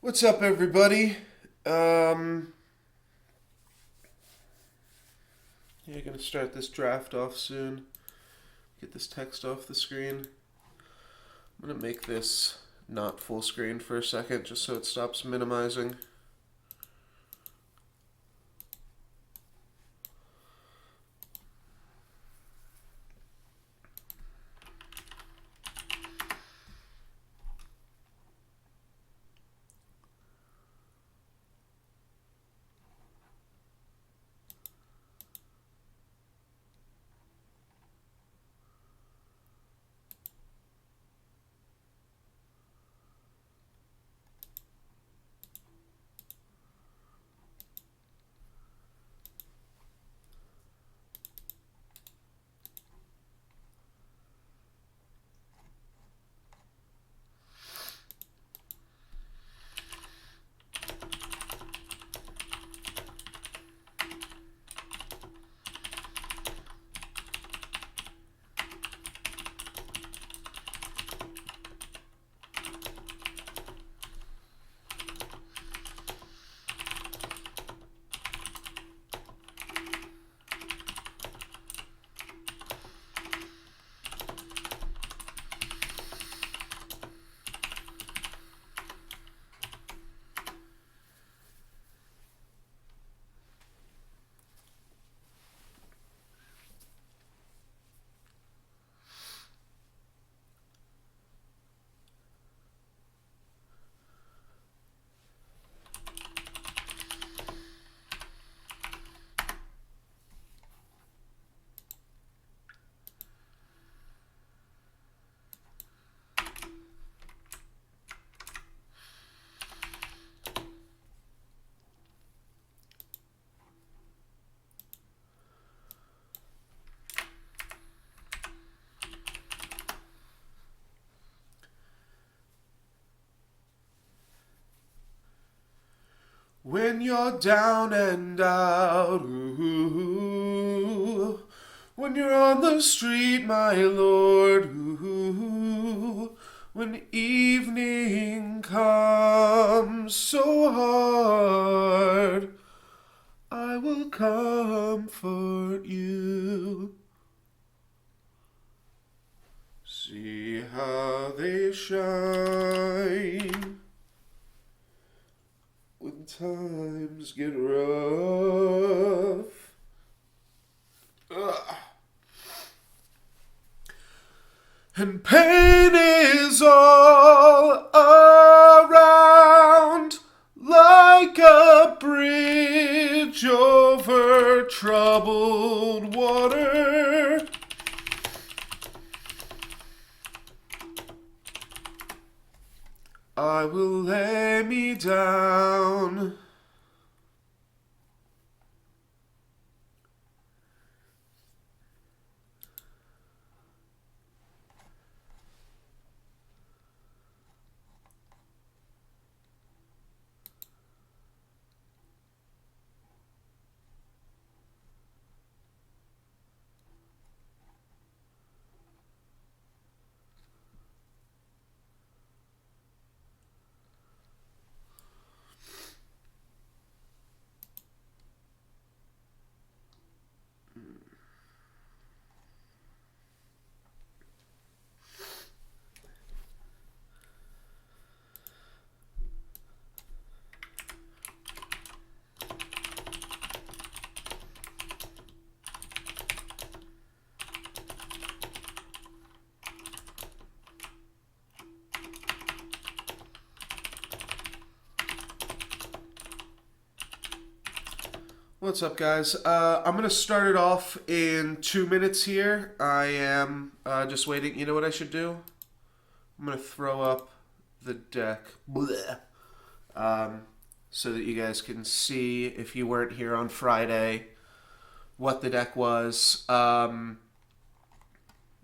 What's up, everybody? Yeah, gonna start this draft off soon. Get this text off the screen. I'm gonna make this not full screen for a second, just so it stops minimizing. When you're down and out, ooh, when you're on the street, my lord, ooh, when evening comes so hard, I will comfort you. See how they shine when times get rough. Ugh. And pain is all around, like a bridge over troubled water. I will lay me down. What's up, guys? I'm going to start it off in 2 minutes here. I am just waiting. You know what I should do? I'm going to throw up the deck. Blech. So that you guys can see, if you weren't here on Friday, what the deck was. Yeah,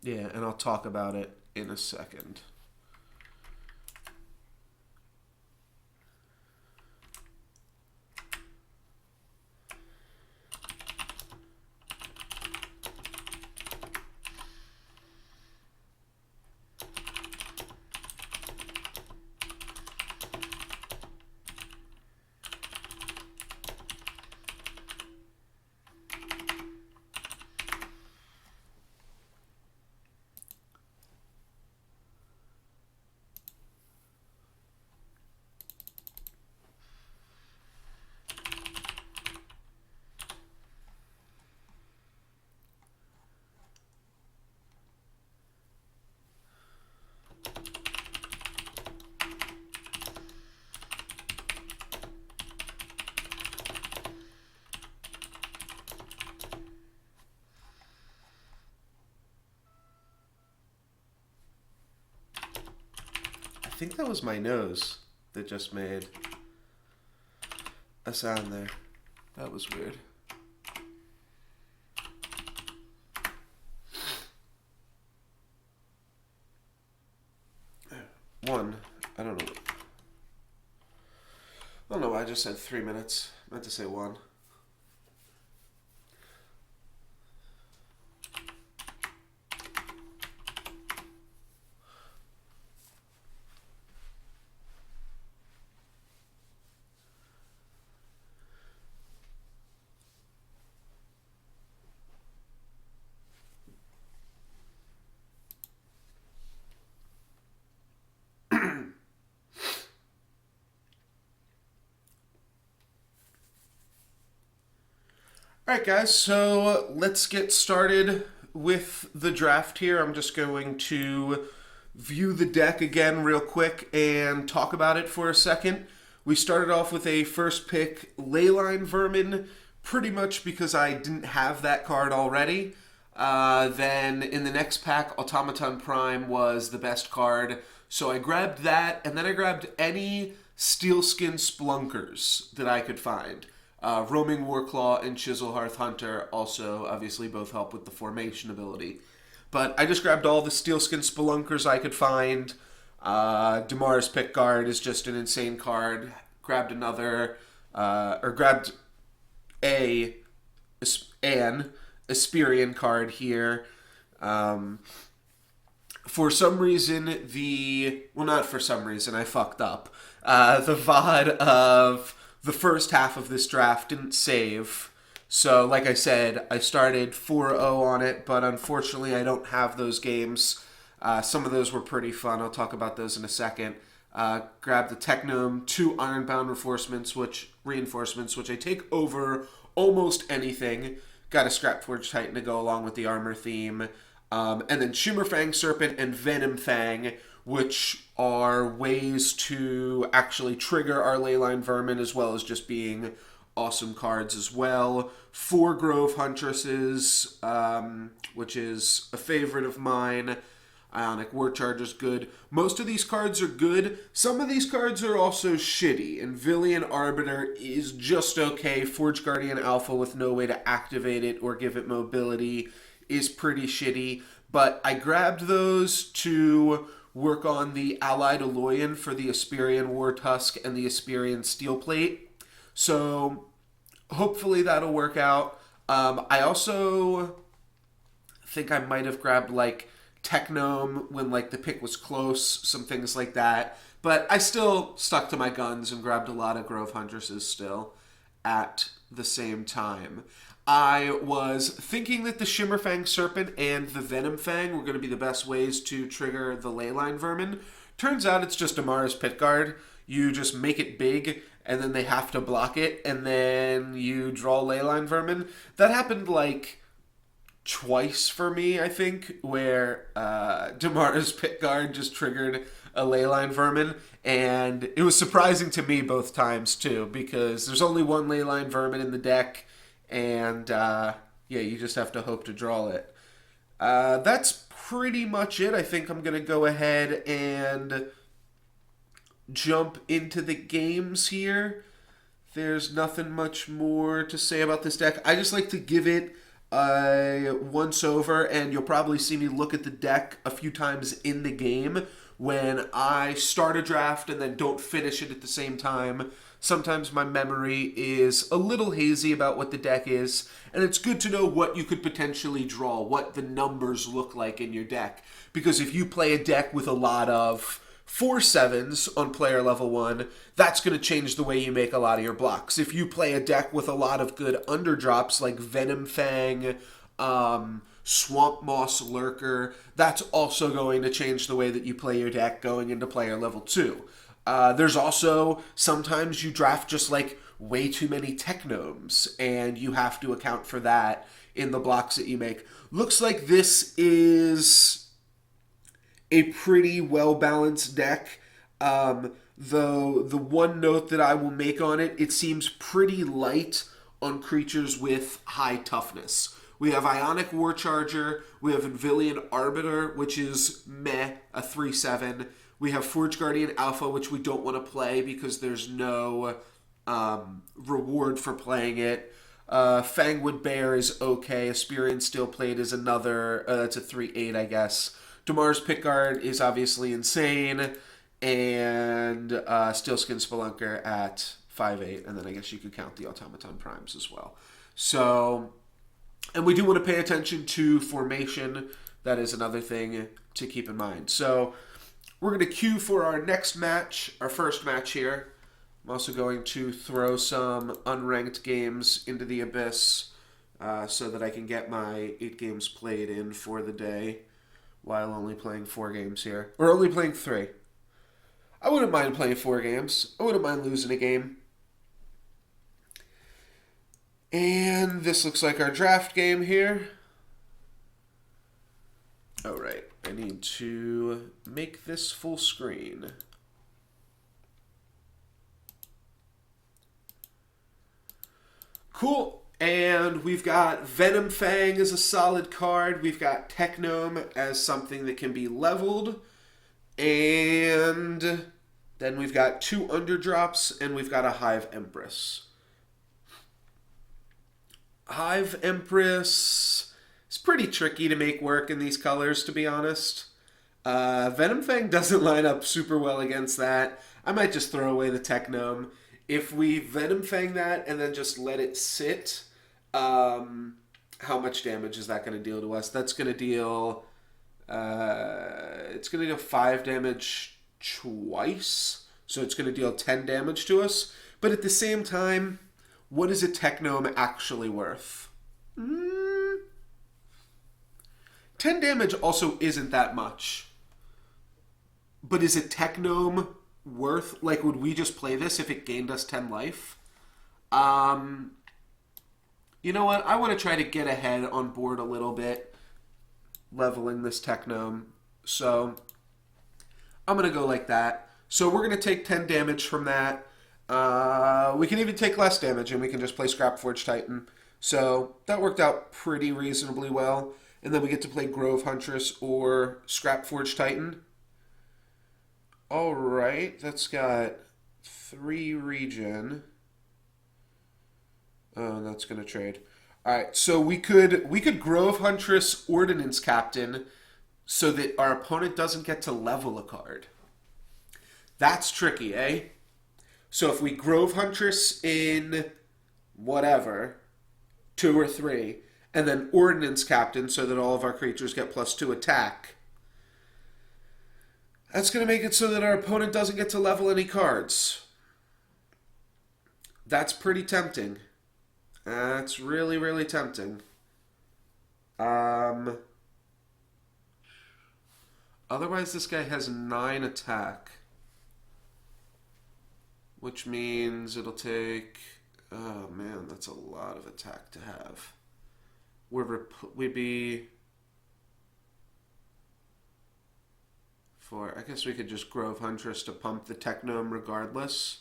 and I'll talk about it in a second. think that was my nose that just made a sound there. That was weird. One. I don't know. I don't know why I just said 3 minutes. I meant to say 1. Alright guys, so let's get started with the draft here. I'm just going to view the deck again real quick and talk about it for a second. We started off with a first pick, Leyline Vermin, pretty much because I didn't have that card already. Then in the next pack, Automaton Prime was the best card, so I grabbed that, and then I grabbed any Steelskin Splunkers that I could find. Roaming Warclaw and Chiselhearth Hunter also obviously both help with the formation ability. But I just grabbed all the Steelskin Spelunkers I could find. Damar's Pickguard is just an insane card. Grabbed another, grabbed an Aspirian card here. For some reason, not for some reason, I fucked up. The VOD of the first half of this draft didn't save. So, like I said, I started 4-0 on it, but unfortunately I don't have those games. Some of those were pretty fun. I'll talk about those in a second. Grabbed the Technome, 2 Ironbound reinforcements, which I take over almost anything. Got a Scrapforge Titan to go along with the armor theme. And then Shimmerfang Serpent and Venom Fang, which are ways to actually trigger our Leyline Vermin, as well as just being awesome cards as well. 4 Grove Huntresses, which is a favorite of mine. Ionic Warcharger's good. Most of these cards are good. Some of these cards are also shitty. And Villian Arbiter is just okay. Forge Guardian Alpha with no way to activate it or give it mobility is pretty shitty. But I grabbed those to work on the Allied Aloyan for the Aspirian War Tusk and the Aspirian Steelplate. So hopefully that'll work out. I also think I might have grabbed like Technome when like the pick was close, some things like that. But I still stuck to my guns and grabbed a lot of Grove Huntresses still at the same time. I was thinking that the Shimmerfang Serpent and the Venom Fang were going to be the best ways to trigger the Leyline Vermin. Turns out it's just Damar's Pickguard. You just make it big, and then they have to block it, and then you draw Leyline Vermin. That happened like twice for me, I think, where Damar's Pickguard just triggered a Leyline Vermin, and it was surprising to me both times too, because there's only one Leyline Vermin in the deck, and you just have to hope to draw it. That's pretty much it. I think I'm going to go ahead and jump into the games here. There's nothing much more to say about this deck. I just like to give it a once over, and you'll probably see me look at the deck a few times in the game when I start a draft and then don't finish it at the same time. Sometimes my memory is a little hazy about what the deck is, and it's good to know what you could potentially draw, what the numbers look like in your deck. Because if you play a deck with a lot of 4/7s on player level 1, that's going to change the way you make a lot of your blocks. If you play a deck with a lot of good underdrops like Venom Fang, Swamp Moss Lurker, that's also going to change the way that you play your deck going into player level 2. There's also, sometimes you draft just like way too many Technomes, and you have to account for that in the blocks that you make. Looks like this is a pretty well-balanced deck. Though the one note that I will make on it, it seems pretty light on creatures with high toughness. We have Ionic Warcharger, we have Villian Arbiter, which is meh, a 3/7. We We have Forge Guardian Alpha, which we don't want to play because there's no reward for playing it. Fangwood Bear is okay. Aspirian Steelplate is another. That's a 3/8, I guess. Damar's Pickguard is obviously insane. And Steelskin Spelunker at 5/8. And then I guess you could count the Automaton Primes as well. So, and we do want to pay attention to formation. That is another thing to keep in mind. So, we're going to queue for our next match, our first match here. I'm also going to throw some unranked games into the Abyss so that I can get my 8 games played in for the day while only playing 4 games here. Or only playing 3. I wouldn't mind playing 4 games. I wouldn't mind losing a game. And this looks like our draft game here. All right, I need to make this full screen. Cool. And we've got Venom Fang as a solid card. We've got Technome as something that can be leveled. And then we've got 2 Underdrops, and we've got a Hive Empress. Hive Empress is pretty tricky to make work in these colors, to be honest. Venom Fang doesn't line up super well against that. I might just throw away the Technome. If we Venom Fang that and then just let it sit, how much damage is that going to deal to us? That's going to deal... it's going to deal 5 damage twice. So it's going to deal 10 damage to us. But at the same time... what is a Technome actually worth? 10 damage also isn't that much. But is a Technome worth... like, would we just play this if it gained us 10 life? You know what? I want to try to get ahead on board a little bit, leveling this Technome. So, I'm going to go like that. So, we're going to take 10 damage from that. We can even take less damage and we can just play Scrapforge Titan. So that worked out pretty reasonably well. And then we get to play Grove Huntress or Scrapforge Titan. Alright, that's got 3 regen. Oh, that's going to trade. Alright, so we could Grove Huntress Ordnance Captain so that our opponent doesn't get to level a card. That's tricky, eh? So if we Grove Huntress in whatever, 2 or 3, and then Ordnance Captain so that all of our creatures get +2 attack, that's going to make it so that our opponent doesn't get to level any cards. That's pretty tempting. That's really, really tempting. Otherwise, this guy has 9 attack. Which means it'll take... oh, man, that's a lot of attack to have. We'd be... I guess we could just Grove Huntress to pump the Technome regardless.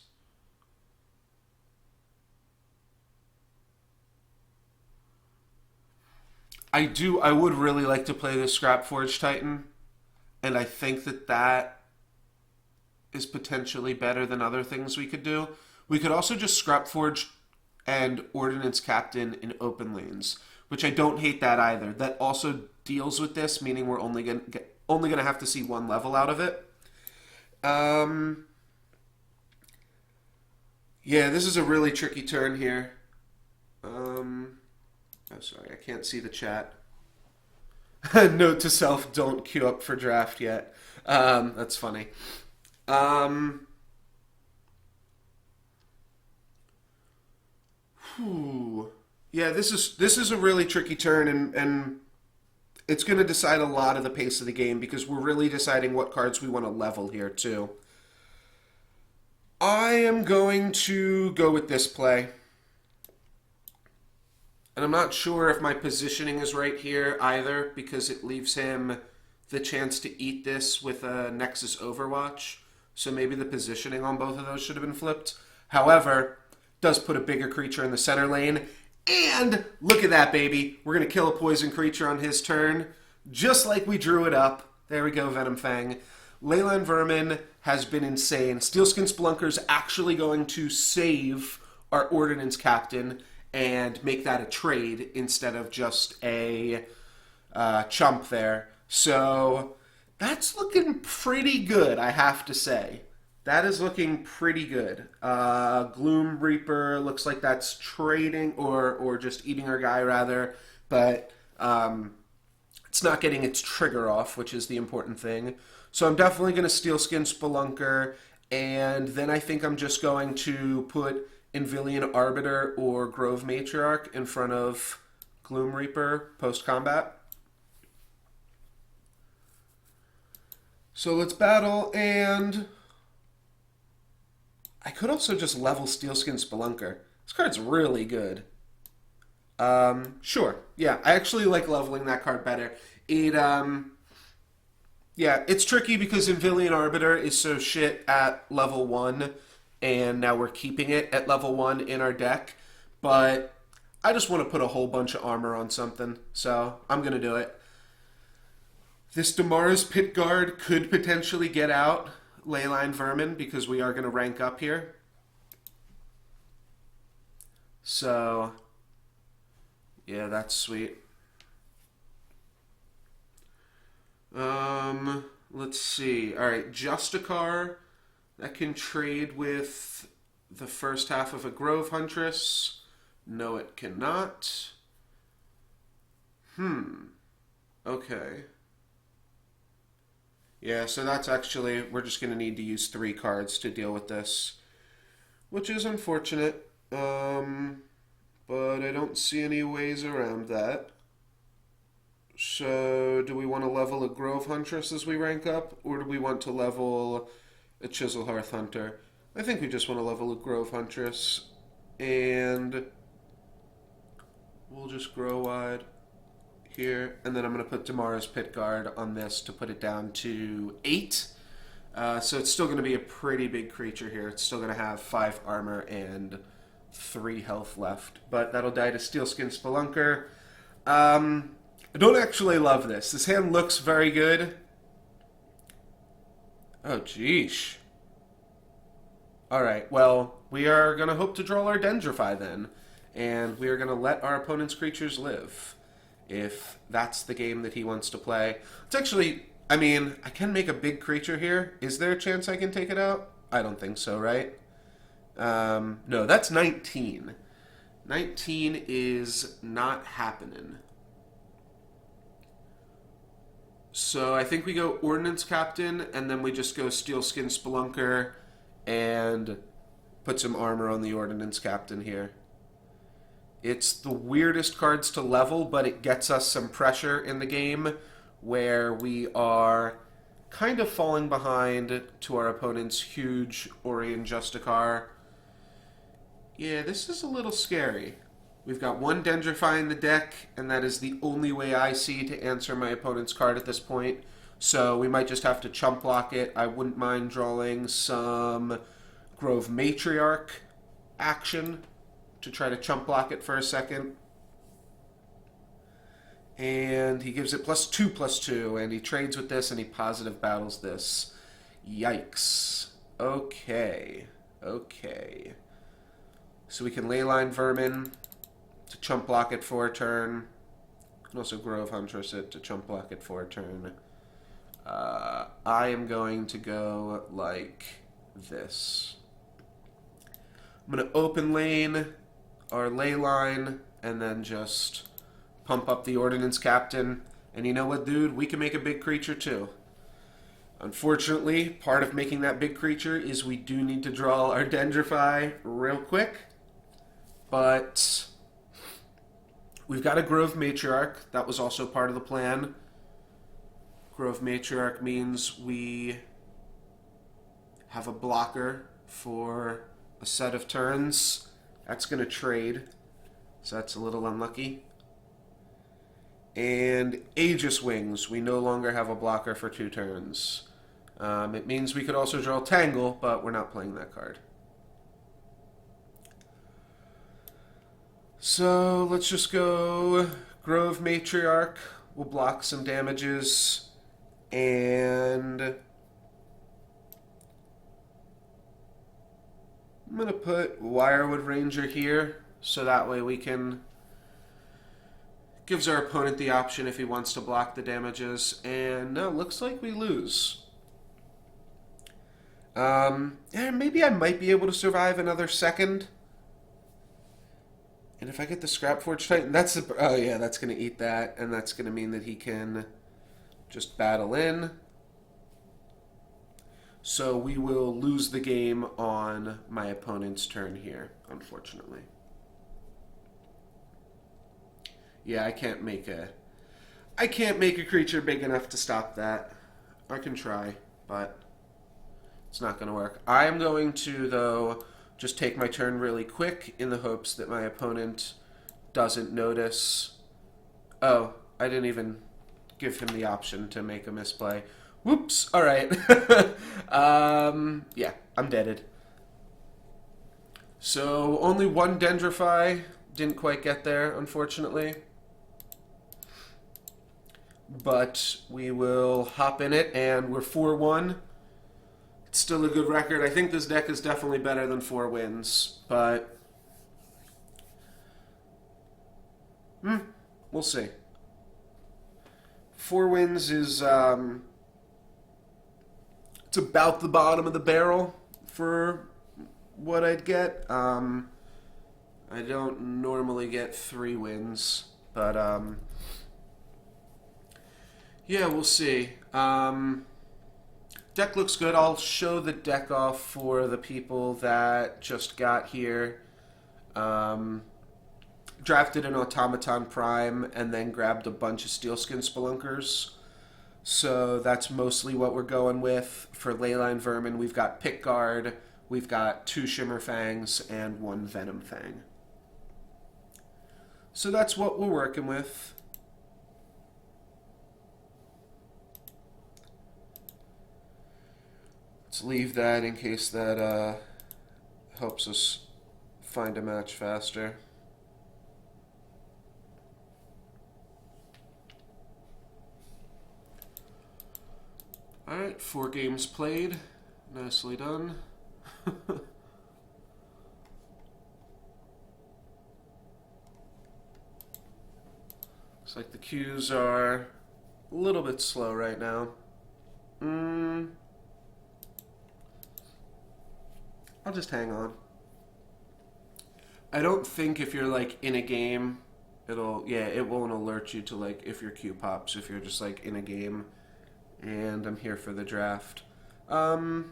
I would really like to play the Scrapforge Titan. And I think that is potentially better than other things we could do. We could also just Scrapforge and Ordnance Captain in open lanes, which I don't hate that either. That also deals with this, meaning we're only gonna have to see 1 level out of it. Yeah, this is a really tricky turn here. Oh, sorry, I can't see the chat. Note to self, don't queue up for draft yet. That's funny. Yeah, this is a really tricky turn, and it's going to decide a lot of the pace of the game because we're really deciding what cards we want to level here too. I am going to go with this play. And I'm not sure if my positioning is right here either because it leaves him the chance to eat this with a Nexus Overwatch. So maybe the positioning on both of those should have been flipped. However, does put a bigger creature in the center lane. And look at that, baby. We're going to kill a poison creature on his turn, just like we drew it up. There we go, Venom Fang. Leyline Vermin has been insane. Steelskin Spelunker's actually going to save our Ordnance Captain and make that a trade instead of just a chump there. So that's looking pretty good, I have to say. That is looking pretty good. Gloom Reaper looks like that's trading or just eating our guy rather, but it's not getting its trigger off, which is the important thing. So I'm definitely going to Steelskin Spelunker, and then I think I'm just going to put Invilian Arbiter or Grove Matriarch in front of Gloom Reaper post-combat. So let's battle, and I could also just level Steelskin Spelunker. This card's really good. Sure. Yeah, I actually like leveling that card better. Yeah, it's tricky because Invilian Arbiter is so shit at level 1, and now we're keeping it at level 1 in our deck, but I just want to put a whole bunch of armor on something, so I'm going to do it. This Damara's Pit Guard could potentially get out Leyline Vermin because we are going to rank up here. So, yeah, that's sweet. Let's see. All right, Justicar, that can trade with the first half of a Grove Huntress. No, it cannot. Okay. Yeah, so that's actually, we're just going to need to use 3 cards to deal with this, which is unfortunate, but I don't see any ways around that. So, do we want to level a Grove Huntress as we rank up, or do we want to level a Chiselhearth Hunter? I think we just want to level a Grove Huntress, and we'll just grow wide here, and then I'm going to put Damara's Pit Guard on this to put it down to 8. So it's still going to be a pretty big creature here. It's still going to have 5 armor and 3 health left, but that'll die to Steelskin Spelunker. I don't actually love this. This hand looks very good. Oh, geesh. Alright, well, we are going to hope to draw our Dendrify then, and we are going to let our opponent's creatures live, if that's the game that he wants to play. It's actually, I mean, I can make a big creature here. Is there a chance I can take it out? I don't think so, right? No, that's 19. 19 is not happening. So I think we go Ordnance Captain, and then we just go Steelskin Spelunker and put some armor on the Ordnance Captain here. It's the weirdest cards to level, but it gets us some pressure in the game where we are kind of falling behind to our opponent's huge Aurian Justicar. Yeah, this is a little scary. We've got 1 Dendrify in the deck, and that is the only way I see to answer my opponent's card at this point. So we might just have to chump block it. I wouldn't mind drawing some Grove Matriarch action to try to chump block it for a second. And he gives it +2/+2, and he trades with this, and he positive battles this. Yikes. Okay. So we can Leyline Vermin to chump block it for a turn. We can also Grove Huntress it to chump block it for a turn. I am going to go like this. I'm going to open lane our Leyline and then just pump up the Ordnance Captain. And you know what, dude? We can make a big creature too. Unfortunately, part of making that big creature is we do need to draw our Dendrify real quick. But we've got a Grove Matriarch. That was also part of the plan. Grove Matriarch means we have a blocker for a set of turns. That's going to trade, so that's a little unlucky. And Aegis Wings, we no longer have a blocker for 2 turns. It means we could also draw Tangle, but we're not playing that card. So let's just go Grove Matriarch. We'll block some damages, and I'm going to put Wirewood Ranger here, so that way we can... Gives our opponent the option if he wants to block the damages. And no, looks like we lose. Yeah, maybe I might be able to survive another second. And if I get the Scrapforge Titan, that's the... Oh yeah, that's going to eat that. And that's going to mean that he can just battle in. So we will lose the game on my opponent's turn here, unfortunately. Yeah, I can't make a creature big enough to stop that. I can try, but it's not going to work. I am going to, though, just take my turn really quick in the hopes that my opponent doesn't notice. Oh, I didn't even give him the option to make a misplay. Whoops. All right. Yeah, I'm deaded. So only one Dendrify. Didn't quite get there, unfortunately. But we will hop in it, and we're 4-1. It's still a good record. I think this deck is definitely better than 4 wins, but... we'll see. 4 wins is... it's about the bottom of the barrel for what I'd get. I don't normally get 3 wins, but yeah, we'll see. Deck looks good. I'll show the deck off for the people that just got here. Drafted an Automaton Prime and then grabbed a bunch of Steelskin Spelunkers. So that's mostly what we're going with. For Leyline Vermin, we've got Pickguard, we've got 2 Shimmerfangs, and 1 Venomfang. So that's what we're working with. Let's leave that in case that helps us find a match faster. Alright, 4 games played. Nicely done. Looks like the queues are a little bit slow right now. I'll just hang on. I don't think if you're like in a game, it won't alert you to like if your queue pops, if you're just like in a game and I'm here for the draft. I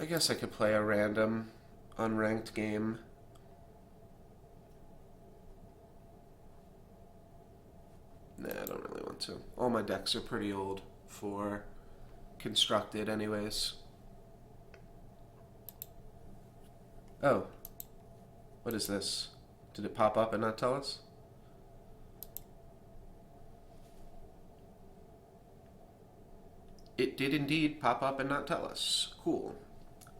guess I could play a random unranked game. Nah, I don't really want to. All my decks are pretty old for constructed anyways. Oh. What is this? Did it pop up and not tell us? It did indeed pop up and not tell us. Cool.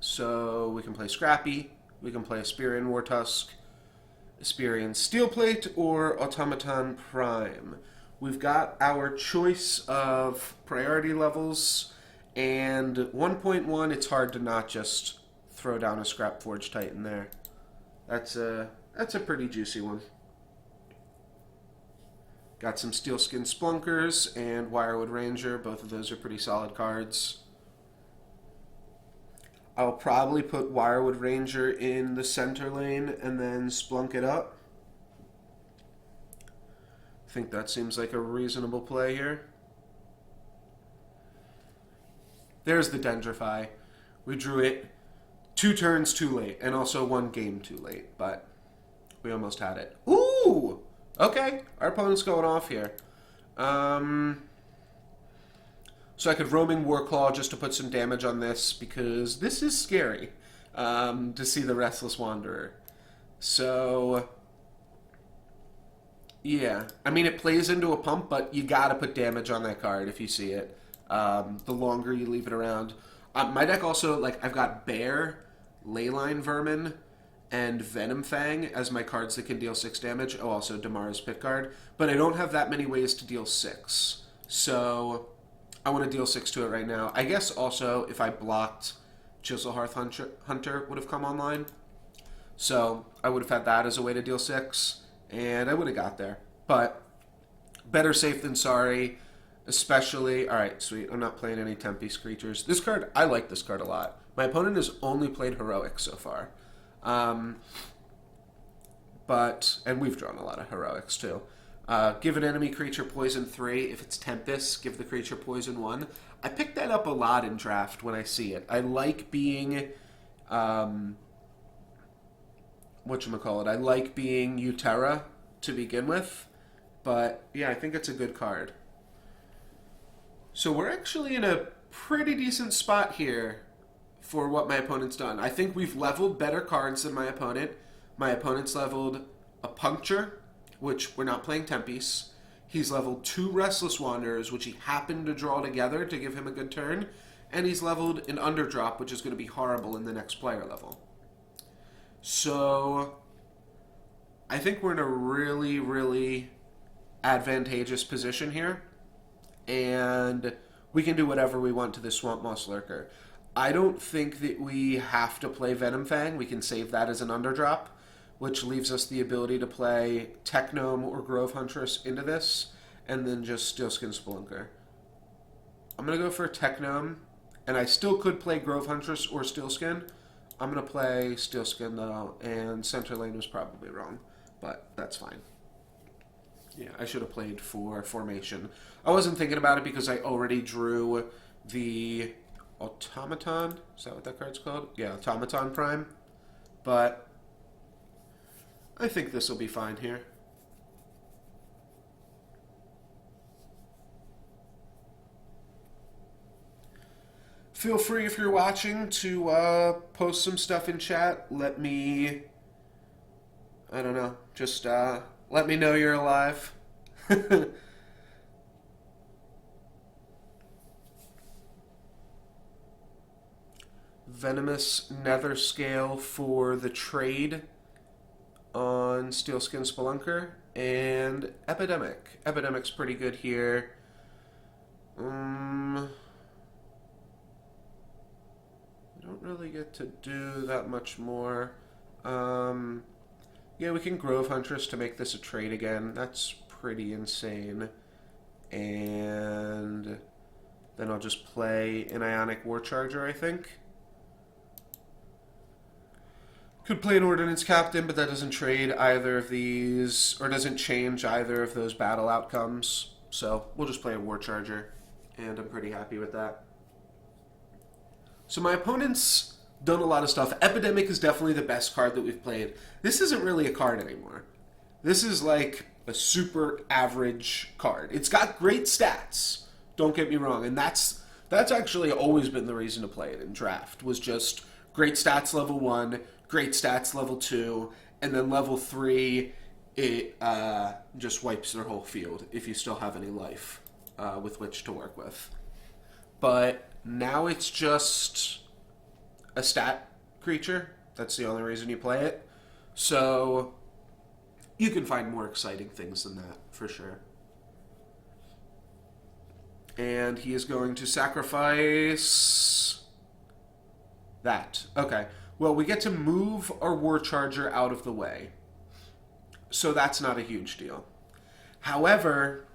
So we can play Scrappy, we can play Aspirian Wartusk, Aspirian Steelplate, or Automaton Prime. We've got our choice of priority levels, and 1.1, it's hard to not just throw down a Scrapforge Titan there. That's a pretty juicy one. Got some Steelskin Splunkers and Wirewood Ranger. Both of those are pretty solid cards. I'll probably put Wirewood Ranger in the center lane and then Splunk it up. I think that seems like a reasonable play here. There's the Dendrify. We drew it 2 turns too late, and also 1 game too late, but we almost had it. Ooh! Okay, our opponent's going off here. So I could Roaming Warclaw just to put some damage on this, because this is scary, to see the Restless Wanderer. So, yeah. I mean, it plays into a pump, but you gotta put damage on that card if you see it. The longer you leave it around. My deck also, like, I've got Bear, Leyline Vermin, and Venomfang as my cards that can deal 6 damage. Oh, also Damara's Pickguard. But I don't have that many ways to deal 6. So I want to deal 6 to it right now. I guess also if I blocked Chiselhearth Hunter would have come online. So I would have had that as a way to deal 6, and I would have got there. But better safe than sorry, especially... Alright, sweet. I'm not playing any Tempest creatures. This card, I like this card a lot. My opponent has only played Heroics so far. And we've drawn a lot of Heroics too. Give an enemy creature poison 3. If it's Tempest, give the creature poison 1. I pick that up a lot in draft when I see it. I like being... whatchamacallit? I like being Utera to begin with. But, yeah, I think it's a good card. So we're actually in a pretty decent spot here for what my opponent's done. I think we've leveled better cards than my opponent. My opponent's leveled a Puncture, which we're not playing Tempest. He's leveled 2 Restless Wanderers, which he happened to draw together to give him a good turn. And he's leveled an Underdrop, which is going to be horrible in the next player level. So I think we're in a really, really advantageous position here. And we can do whatever we want to this Swamp Moss Lurker. I don't think that we have to play Venom Fang. We can save that as an Underdrop, which leaves us the ability to play Technome or Grove Huntress into this, and then just Steelskin Spelunker. I'm going to go for Technome, and I still could play Grove Huntress or Steelskin. I'm going to play Steelskin, though, and Center Lane was probably wrong, but that's fine. Yeah, I should have played for Formation. I wasn't thinking about it because I already drew the Automaton. Is that what that card's called? Yeah, Automaton Prime. But I think this will be fine here. Feel free, if you're watching, to post some stuff in chat. Let me, I don't know, just let me know you're alive. Venomous Nether Scale for the trade on Steelskin Spelunker, and Epidemic. Epidemic's pretty good here. I don't really get to do that much more. Yeah, we can Grove Huntress to make this a trade again. That's pretty insane. And then I'll just play an Ionic Warcharger, I think. Could play an Ordnance Captain, but that doesn't trade either of these, or doesn't change either of those battle outcomes. So we'll just play a Warcharger, and I'm pretty happy with that. So my opponent's done a lot of stuff. Epidemic is definitely the best card that we've played. This isn't really a card anymore. This is like a super average card. It's got great stats, don't get me wrong, and that's actually always been the reason to play it in draft, was just great stats level 1, great stats level 2, and then level 3, it just wipes their whole field if you still have any life with which to work with. But now it's just a stat creature. That's the only reason you play it. So you can find more exciting things than that, for sure. And he is going to sacrifice that. Okay. Well, we get to move our Warcharger out of the way. So that's not a huge deal. However,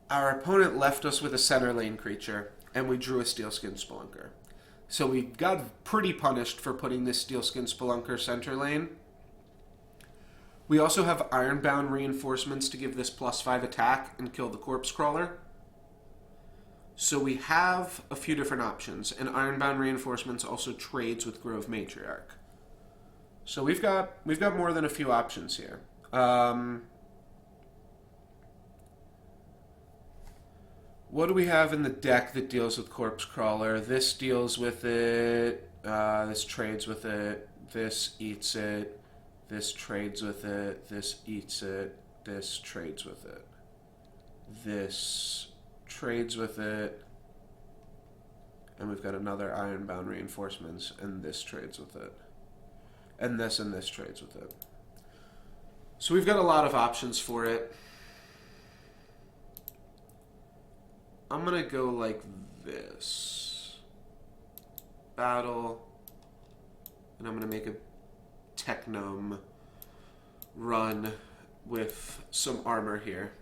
our opponent left us with a center lane creature, and we drew a Steelskin Spelunker. So we got pretty punished for putting this Steelskin Spelunker center lane. We also have Ironbound Reinforcements to give this +5 attack and kill the Corpse Crawler. So we have a few different options, and Ironbound Reinforcements also trades with Grove Matriarch. So we've got more than a few options here. What do we have in the deck that deals with Corpse Crawler? This deals with it. This trades with it. This eats it. This trades with it. This eats it. This trades with it. This trades with it. And we've got another Ironbound Reinforcements, and this trades with it. And this trades with it. So we've got a lot of options for it. I'm going to go like this. battle. And I'm going to make a Technome run with some armor here.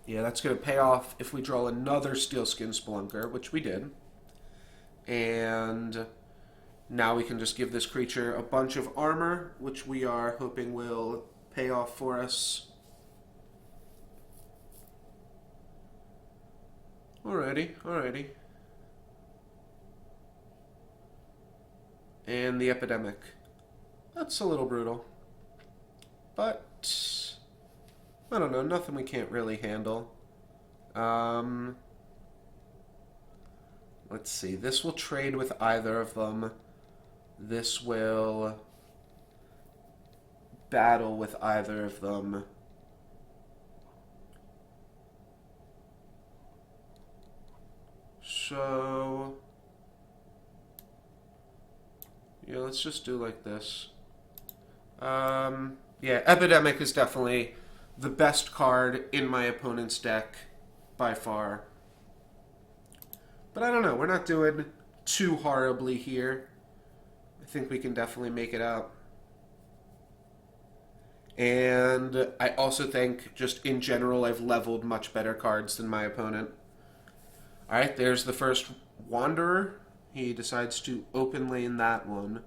Yeah, that's going to pay off if we draw another Steelskin Spelunker, which we did. And now we can just give this creature a bunch of armor, which we are hoping will pay off for us. Alrighty, alrighty. And the Epidemic. That's a little brutal. But I don't know, nothing we can't really handle. Let's see, this will trade with either of them. This will battle with either of them. So yeah, let's just do like this. Yeah, Epidemic is definitely the best card in my opponent's deck by far. But I don't know, we're not doing too horribly here. I think we can definitely make it out. And I also think, just in general, I've leveled much better cards than my opponent. Alright, there's the first Wanderer. He decides to open lane that one.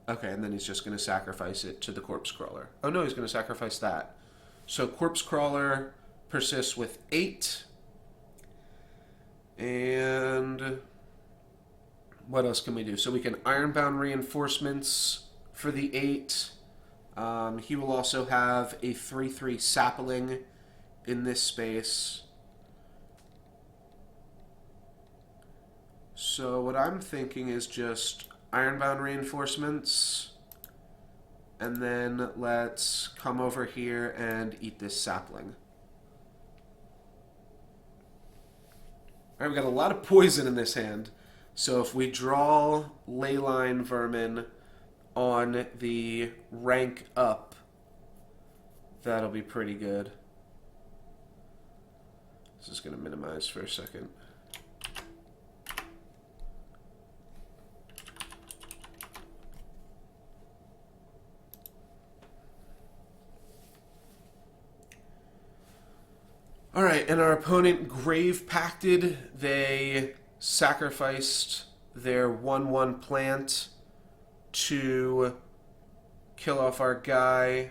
Okay, and then he's just going to sacrifice it to the Corpse Crawler. Oh no, he's going to sacrifice that. So Corpse Crawler persists with 8. And what else can we do? So we can Ironbound Reinforcements for the 8. He will also have a 3/3 Sapling in this space. So what I'm thinking is just Ironbound Reinforcements, and then let's come over here and eat this Sapling. Alright, we got a lot of poison in this hand. So if we draw Leyline Vermin on the rank up, that'll be pretty good. This is going to minimize for a second. Alright, and our opponent Grave Pacted. They sacrificed their 1/1 plant to kill off our guy.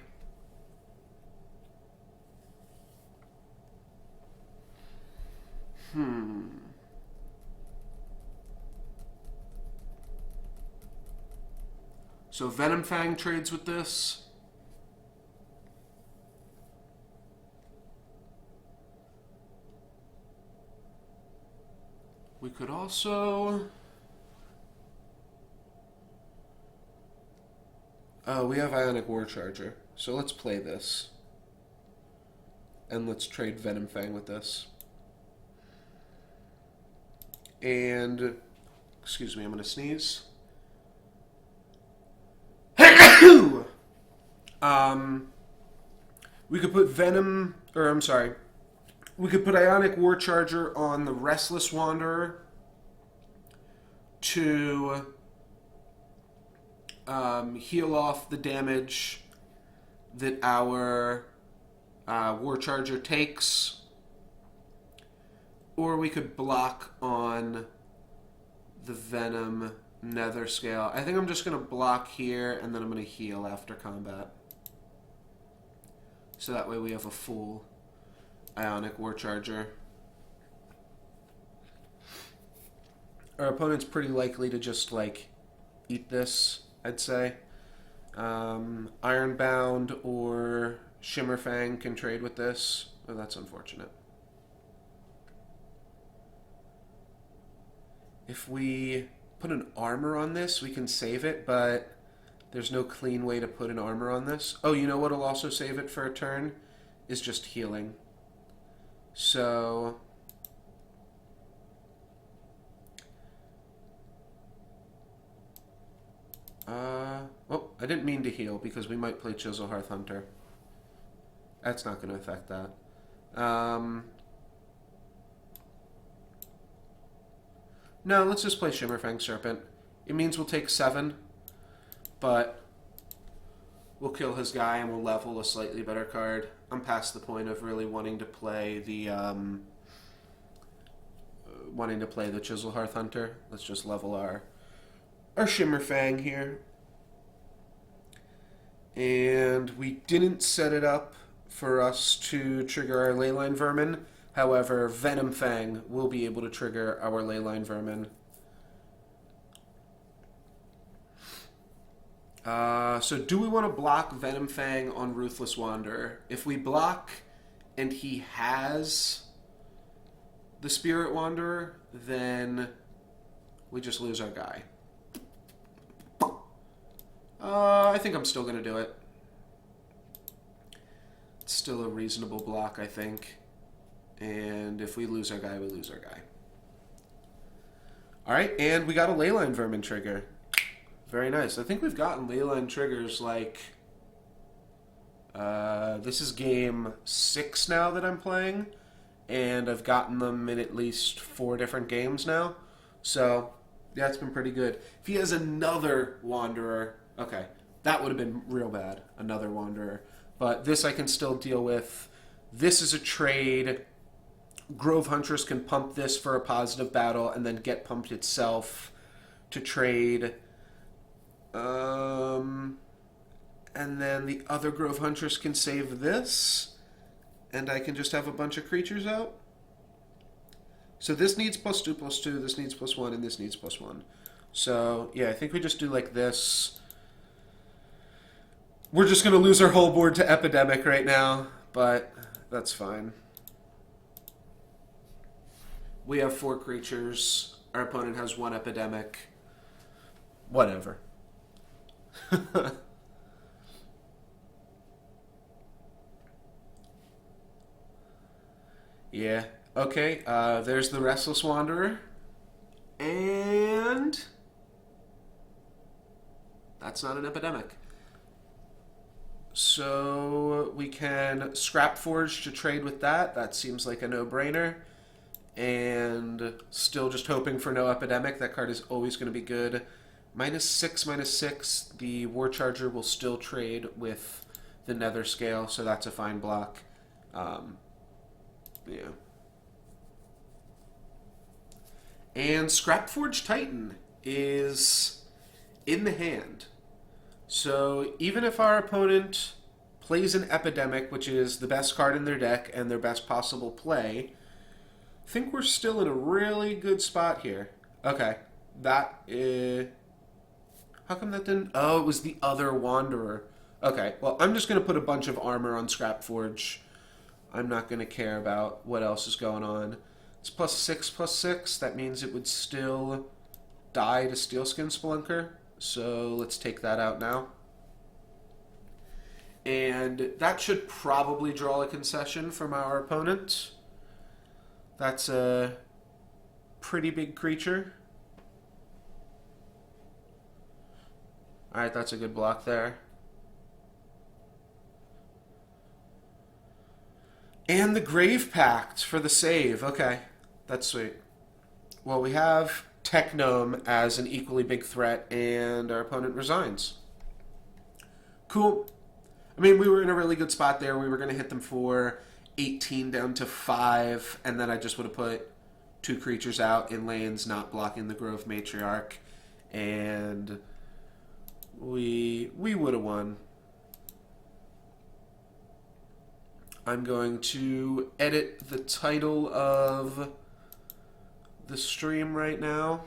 So Venom Fang trades with this. We could also... Oh, we have Ionic War Charger. So let's play this. And let's trade Venom Fang with this. And... Excuse me, I'm going to sneeze. We could put Venom... Or, I'm sorry. We could put Ionic War Charger on the Restless Wanderer to heal off the damage that our War Charger takes. Or we could block on the Venom Nether Scale. I think I'm just going to block here, and then I'm going to heal after combat. So that way we have a full Ionic War Charger. Our opponent's pretty likely to just, like, eat this, I'd say. Ironbound or Shimmerfang can trade with this. Oh, that's unfortunate. If we put an armor on this, we can save it, but there's no clean way to put an armor on this. Oh, you know what'll also save it for a turn? Is just healing. So... oh, I didn't mean to heal because we might play Chiselhearth Hunter. That's not going to affect that. No, let's just play Shimmerfang Serpent. It means we'll take 7, but we'll kill his guy and we'll level a slightly better card. I'm past the point of really wanting to play the Chiselhearth Hunter. Let's just level our Shimmerfang here. And we didn't set it up for us to trigger our Leyline Vermin. However, Venom Fang will be able to trigger our Leyline Vermin. So do we want to block Venom Fang on Ruthless Wanderer? If we block and he has the Spirit Wanderer, then we just lose our guy. I think I'm still going to do it. It's still a reasonable block, I think. And if we lose our guy, we lose our guy. Alright, and we got a Leyline Vermin trigger. Very nice. I think we've gotten Leyline triggers like... this is game 6 now that I'm playing. And I've gotten them in at least 4 different games now. So, yeah, it's been pretty good. If he has another Wanderer... Okay, that would have been real bad. Another Wanderer. But this I can still deal with. This is a trade. Grove Huntress can pump this for a positive battle and then get pumped itself to trade. And then the other Grove Huntress can save this. And I can just have a bunch of creatures out. So this needs +2/+2, this needs +1, and this needs +1. So, yeah, I think we just do like this. We're just going to lose our whole board to Epidemic right now, but that's fine. We have 4 creatures. Our opponent has 1 Epidemic. Whatever. Yeah. Okay, there's the Restless Wanderer. And... that's not an Epidemic. So we can Scrap Forge to trade with that. That seems like a no-brainer. And still just hoping for no Epidemic. That card is always going to be good. -6/-6. The War Charger will still trade with the Nether Scale, so that's a fine block. Yeah. And Scrapforge Titan is in the hand. So even if our opponent plays an Epidemic, which is the best card in their deck and their best possible play, I think we're still in a really good spot here. Okay, that is... How come that didn't... Oh, it was the other Wanderer. Okay, well, I'm just going to put a bunch of armor on Scrapforge. I'm not going to care about what else is going on. It's +6/+6. That means it would still die to Steelskin Spelunker. So let's take that out now. And that should probably draw a concession from our opponent. That's a pretty big creature. Alright, that's a good block there. And the Grave Pact for the save. Okay, that's sweet. Well, we have Technome as an equally big threat, and our opponent resigns. Cool. I mean, we were in a really good spot there. We were going to hit them for 18 down to 5, and then I just would have put 2 creatures out in lanes, not blocking the Grove Matriarch, and we would have won. I'm going to edit the title of the stream right now.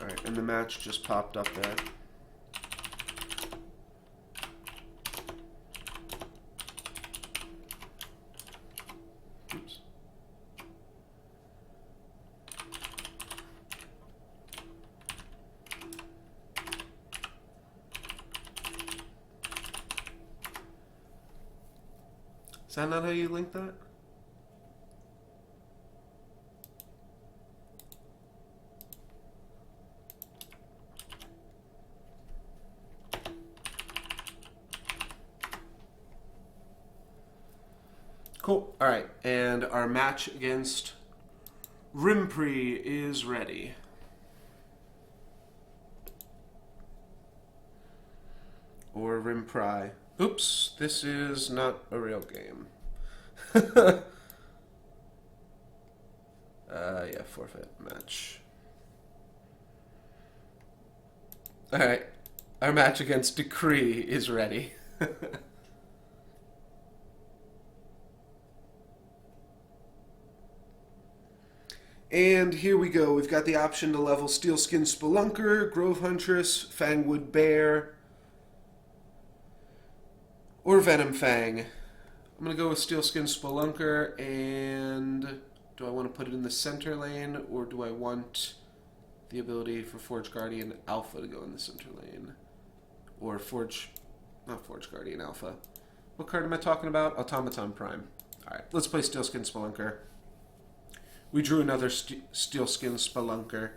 Alright, and the match just popped up there. Oops. Is that not how you link that? Cool. All right, and our match against Rimpri is ready. Or Rimpri. Oops, this is not a real game. Yeah, forfeit match. All right, our match against Decree is ready. And here we go. We've got the option to level Steelskin Spelunker, Grove Huntress, Fangwood Bear, or Venom Fang. I'm going to go with Steelskin Spelunker, and do I want to put it in the center lane, or do I want the ability for Forge Guardian Alpha to go in the center lane? Or not Forge Guardian Alpha. What card am I talking about? Automaton Prime. Alright, let's play Steelskin Spelunker. We drew another Steelskin Spelunker.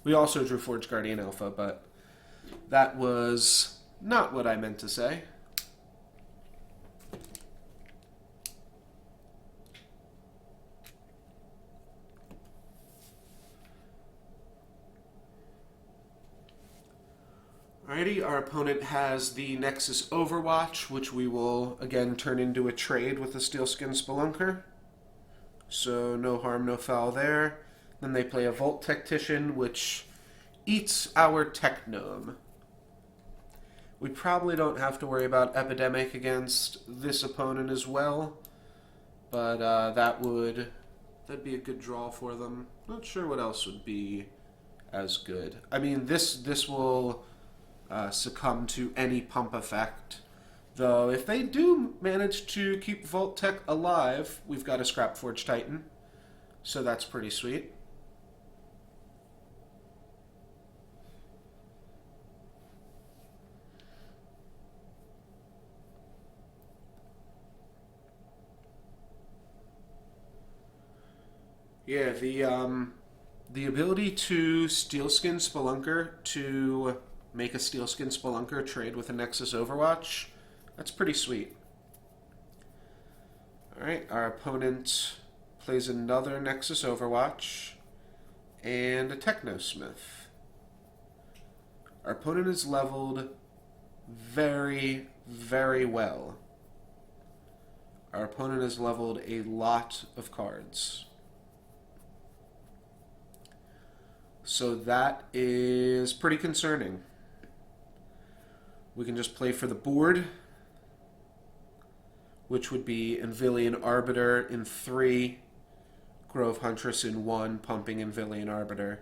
We also drew Forge Guardian Alpha, but that was not what I meant to say. Alrighty, our opponent has the Nexus Overwatch, which we will again turn into a trade with the Steelskin Spelunker. So no harm, no foul there. Then they play a Volt Tactician, which eats our Technome. We probably don't have to worry about Epidemic against this opponent as well, but that'd be a good draw for them. Not sure what else would be as good. I mean, this will succumb to any pump effect. Though, if they do manage to keep Volt Tech alive, we've got a Scrap Forge Titan. So that's pretty sweet. Yeah, the ability to Steelskin Spelunker to make a Steelskin Spelunker trade with a Nexus Overwatch, that's pretty sweet. Alright, our opponent plays another Nexus Overwatch and a Technosmith. Our opponent is leveled very, very well. Our opponent has leveled a lot of cards. So that is pretty concerning. We can just play for the board, which would be Envillian Arbiter in 3, Grove Huntress in 1, pumping Envillian Arbiter.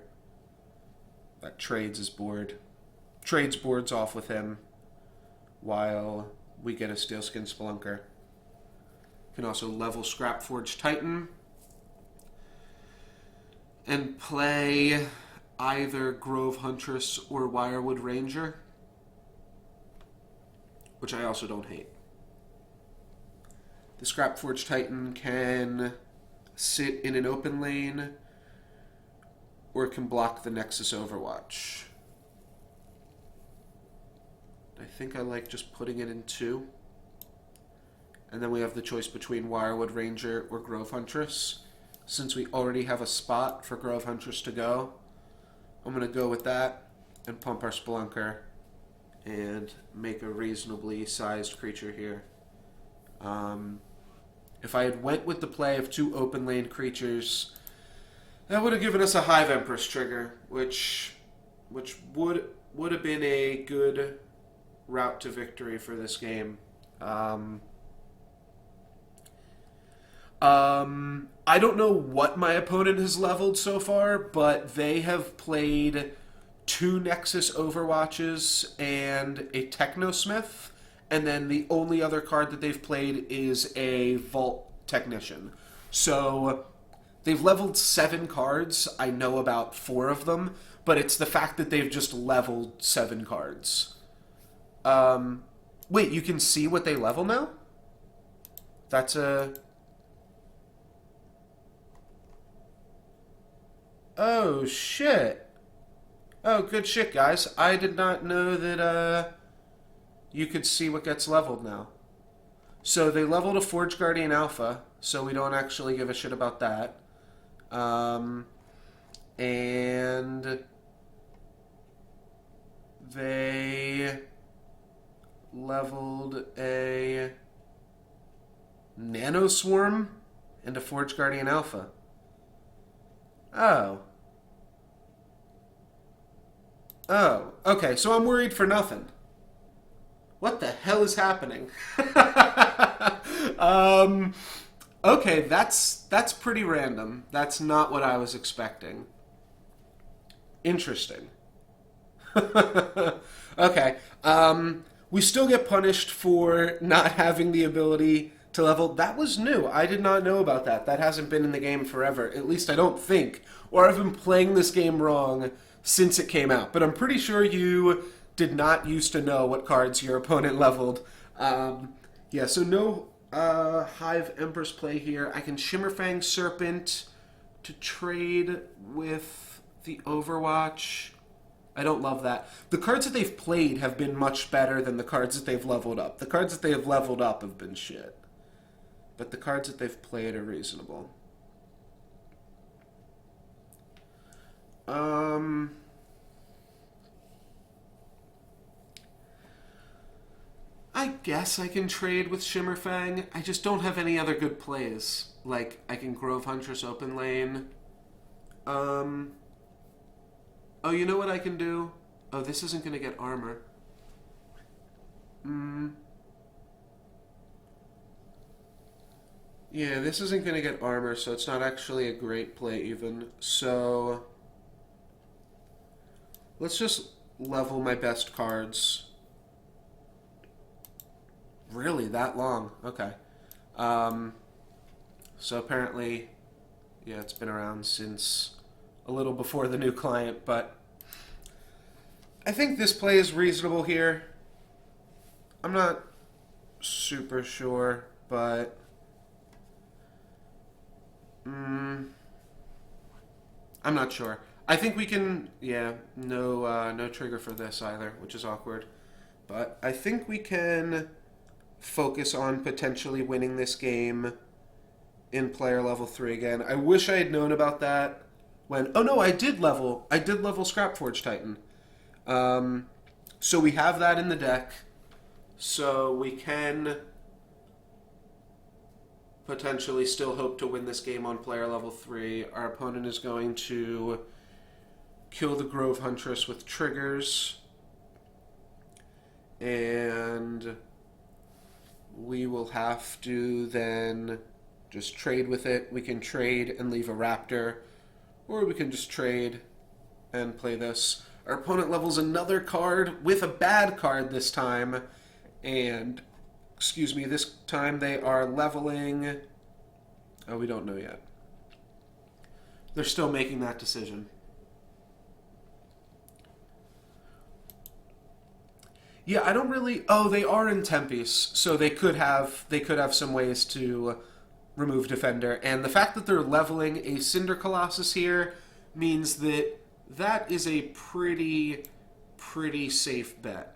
That trades his board. Trades boards off with him while we get a Steelskin Spelunker. Can also level Scrap Forge Titan and play either Grove Huntress or Wirewood Ranger, which I also don't hate. The Scrap Forge Titan can sit in an open lane or it can block the Nexus Overwatch. I think I like just putting it in 2. And then we have the choice between Wirewood Ranger or Grove Huntress. Since we already have a spot for Grove Huntress to go, I'm going to go with that and pump our Spelunker and make a reasonably sized creature here. If I had went with the play of 2 open lane creatures, that would have given us a Hive Empress trigger, which would have been a good route to victory for this game. I don't know what my opponent has leveled so far, but they have played 2 Nexus Overwatches and a Technosmith, and then the only other card that they've played is a Vault Technician. So they've leveled 7 cards. I know about 4 of them, but it's the fact that they've just leveled 7 cards. Wait, you can see what they level now? That's a... Oh, shit. Oh, good shit, guys. I did not know that, you could see what gets leveled now. So they leveled a Forge Guardian Alpha, so we don't actually give a shit about that. And they leveled a Nano Swarm and a Forge Guardian Alpha. Oh. Oh, okay, so I'm worried for nothing. What the hell is happening? Okay, that's pretty random. That's not what I was expecting. Interesting. Okay. We still get punished for not having the ability to level. That was new. I did not know about that. That hasn't been in the game forever. At least I don't think. Or I've been playing this game wrong since it came out. But I'm pretty sure you did not used to know what cards your opponent leveled. Yeah, so no Hive Empress play here. I can Shimmerfang Serpent to trade with the Overwatch. I don't love that. The cards that they've played have been much better than the cards that they've leveled up. The cards that they have leveled up have been shit. But the cards that they've played are reasonable. I guess I can trade with Shimmerfang. I just don't have any other good plays. Like, I can Grove Huntress open lane. Oh, you know what I can do? Oh, this isn't going to get armor. Yeah, this isn't going to get armor, so it's not actually a great play even. So, let's just level my best cards. Really? That long? Okay. So apparently, yeah, it's been around since a little before the new client, but I think this play is reasonable here. I'm not super sure, but I'm not sure. I think we can, yeah, no trigger for this either, which is awkward. But I think we can focus on potentially winning this game in player level 3 again. I wish I had known about that when... Oh no, I did level Scrapforge Titan. So we have that in the deck. So we can potentially still hope to win this game on player level 3. Our opponent is going to kill the Grove Huntress with triggers. And we will have to then just trade with it. We can trade and leave a Raptor, or we can just trade and play this. Our opponent levels another card with a bad card this time, and, excuse me, this time they are leveling... Oh, we don't know yet. They're still making that decision. Yeah, I don't really... Oh, they are in Tempest, so they could have some ways to remove Defender. And the fact that they're leveling a Cinder Colossus here means that that is a pretty safe bet.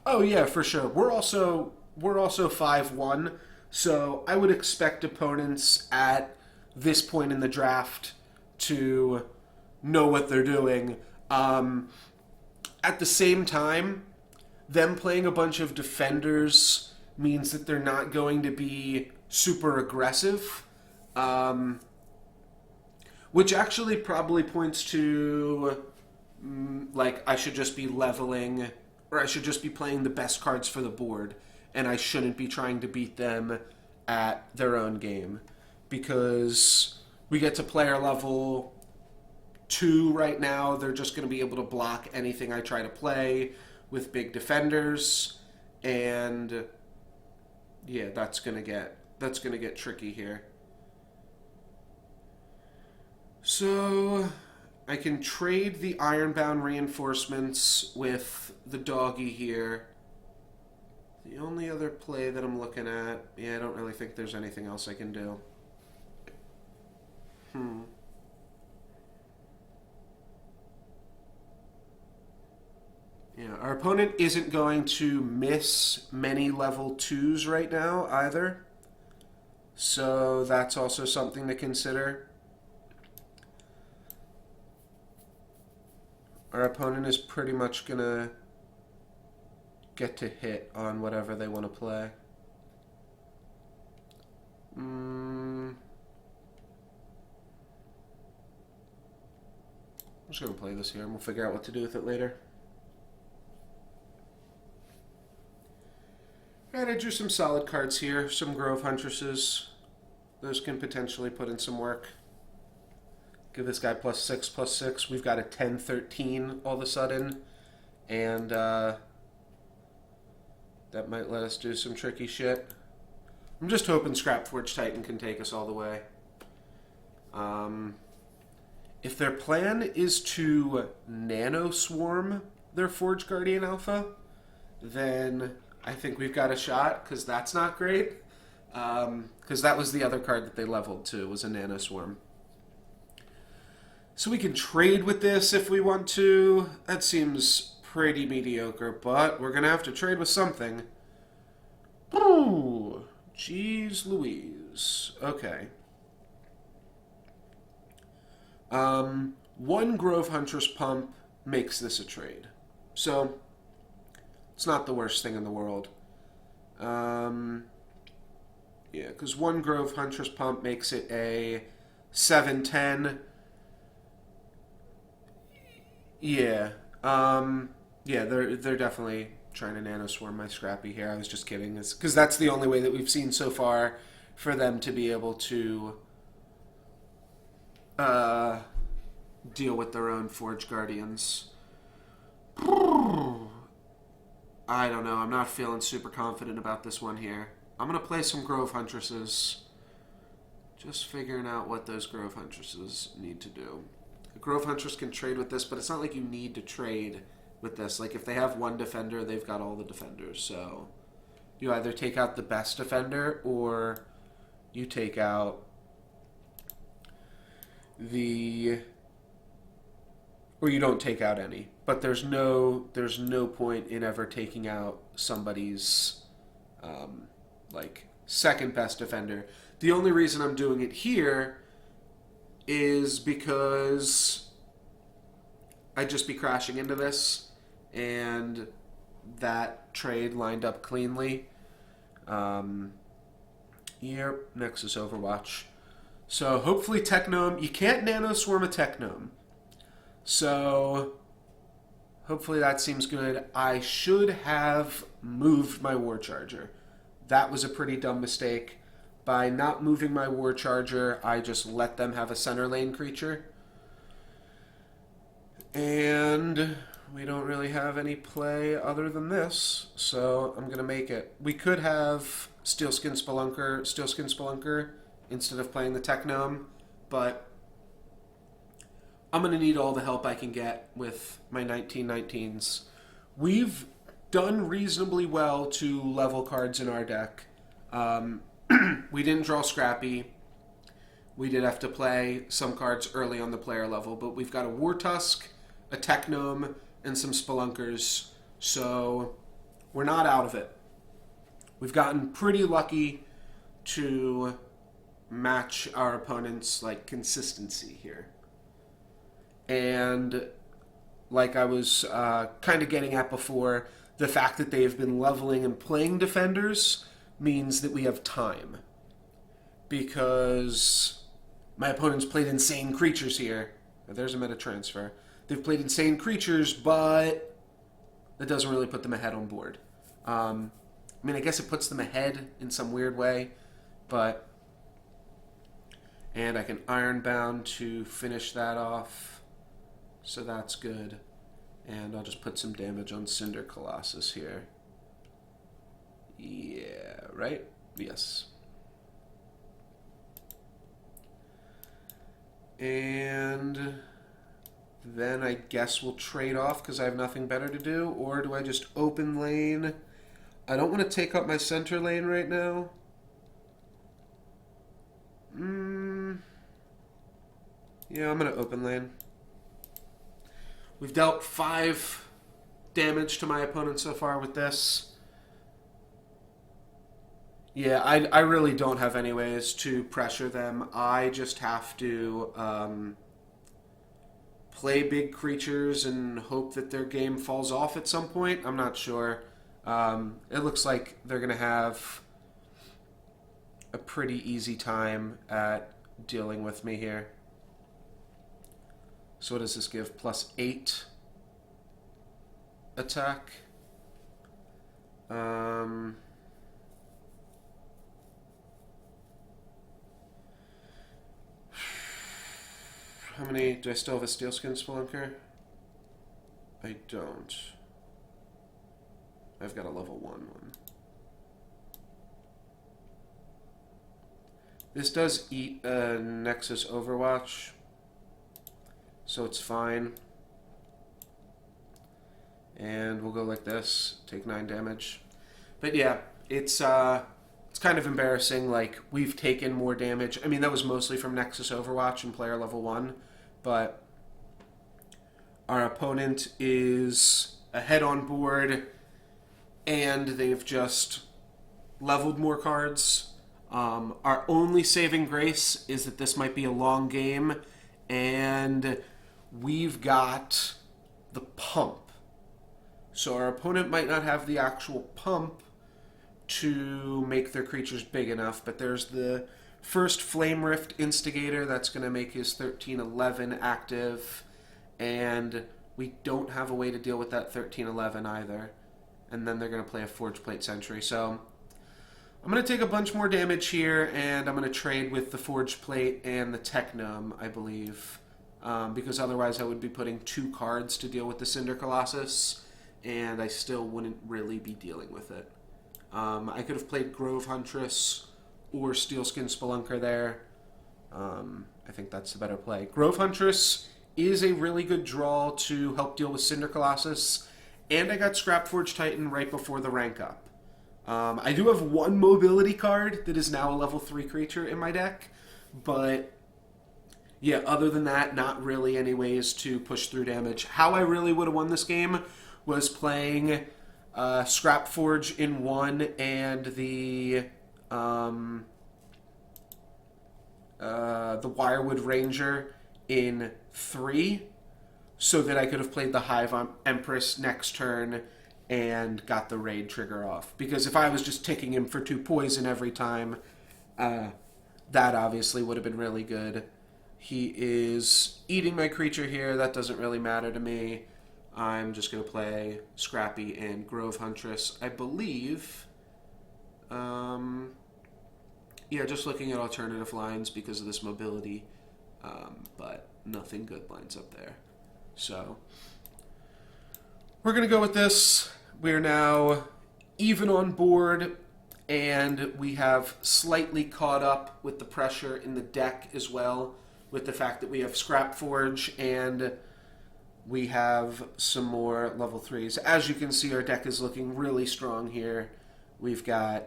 Oh yeah, for sure. We're also 5-1, so I would expect opponents at this point in the draft to know what they're doing. At the same time, them playing a bunch of defenders means that they're not going to be super aggressive, which actually probably points to like I should just be leveling, or I should just be playing the best cards for the board, and I shouldn't be trying to beat them at their own game, because we get to player level 2 right now. They're just going to be able to block anything I try to play with big defenders, and yeah, that's gonna get tricky here. So I can trade the Ironbound reinforcements with the doggy here. The only other play that I'm looking at, yeah, I don't really think there's anything else I can do. Yeah, our opponent isn't going to miss many level 2s right now either. So that's also something to consider. Our opponent is pretty much going to get to hit on whatever they want to play. I'm just going to play this here and we'll figure out what to do with it later. Alright, I drew some solid cards here, some Grove Huntresses. Those can potentially put in some work. Give this guy +6/+6. We've got a 10-13 all of a sudden. And that might let us do some tricky shit. I'm just hoping Scrapforge Titan can take us all the way. If their plan is to Nano Swarm their Forge Guardian Alpha, then I think we've got a shot, because that's not great. Because that was the other card that they leveled to, was a Nano Swarm. So we can trade with this if we want to. That seems pretty mediocre, but we're going to have to trade with something. Ooh, jeez Louise. Okay. One Grove Huntress pump makes this a trade. So it's not the worst thing in the world. Yeah, because one Grove Huntress pump makes it a 7-10. Yeah. Yeah, they're definitely trying to Nano Swarm my Scrappy here. I was just kidding. Because that's the only way that we've seen so far for them to be able to deal with their own Forge Guardians. I don't know. I'm not feeling super confident about this one here. I'm going to play some Grove Huntresses. Just figuring out what those Grove Huntresses need to do. A Grove Huntress can trade with this, but it's not like you need to trade with this. Like, if they have one defender, they've got all the defenders. So you either take out the best defender, or you take out or you don't take out any. But there's no point in ever taking out somebody's like second best defender. The only reason I'm doing it here is because I'd just be crashing into this, and that trade lined up cleanly. Yep, Nexus Overwatch. So hopefully Technome, you can't Nano Swarm a Technome. So hopefully that seems good. I should have moved my War Charger. That was a pretty dumb mistake. By not moving my War Charger, I just let them have a center lane creature. And we don't really have any play other than this, so I'm going to make it. We could have Steelskin Spelunker instead of playing the Technome, but I'm going to need all the help I can get with my 1919s. We've done reasonably well to level cards in our deck. We didn't draw Scrappy. We did have to play some cards early on the player level, but we've got a War Tusk, a Technome, and some Spelunkers, so we're not out of it. We've gotten pretty lucky to match our opponent's consistency here. And like I was kind of getting at before, the fact that they have been leveling and playing defenders means that we have time. Because my opponent's played insane creatures here. There's a meta transfer. They've played insane creatures, but that doesn't really put them ahead on board. I mean, I guess it puts them ahead in some weird way, but... And I can Ironbound to finish that off, so that's good. And I'll just put some damage on Cinder Colossus here. Yeah, right? Yes. And Then I guess we'll trade off because I have nothing better to do. Or do I just open lane? I don't want to take up my center lane right now. Yeah, I'm going to open lane. We've dealt 5 damage to my opponent so far with this. Yeah, I really don't have any ways to pressure them. I just have to play big creatures and hope that their game falls off at some point. I'm not sure. It looks like they're going to have a pretty easy time at dealing with me here. So what does this give? +8 attack. How many? Do I still have a Steelskin Spelunker? I don't. I've got a level 1 one. This does eat a Nexus Overwatch, so it's fine. And we'll go like this, take 9 damage. But yeah, it's kind of embarrassing. Like, we've taken more damage. I mean, that was mostly from Nexus Overwatch and player level 1, but our opponent is ahead on board, and they've just leveled more cards. Our only saving grace is that this might be a long game, and we've got the pump. So our opponent might not have the actual pump to make their creatures big enough, but there's the first Flame Rift Instigator that's going to make his 13/11 active, and we don't have a way to deal with that 13/11 either. And then they're going to play a Forge Plate Sentry. So I'm going to take a bunch more damage here, and I'm going to trade with the Forge Plate and the Technome, I believe, because otherwise I would be putting 2 cards to deal with the Cinder Colossus, and I still wouldn't really be dealing with it. I could have played Grove Huntress or Steelskin Spelunker there. I think that's the better play. Grove Huntress is a really good draw to help deal with Cinder Colossus, and I got Scrapforge Titan right before the rank up. I do have 1 mobility card that is now a level 3 creature in my deck, but yeah, other than that, not really any ways to push through damage. How I really would have won this game was playing Scrapforge in 1 and the Wirewood Ranger in 3, so that I could have played the Hive Empress next turn and got the raid trigger off. Because if I was just ticking him for 2 poison every time, that obviously would have been really good. He is eating my creature here. That doesn't really matter to me. I'm just going to play Scrappy and Grove Huntress. I believe, yeah, just looking at alternative lines because of this mobility, but nothing good lines up there. So we're going to go with this. We're now even on board, and we have slightly caught up with the pressure in the deck as well, with the fact that we have Scrapforge and we have some more level 3s. As you can see, our deck is looking really strong here. We've got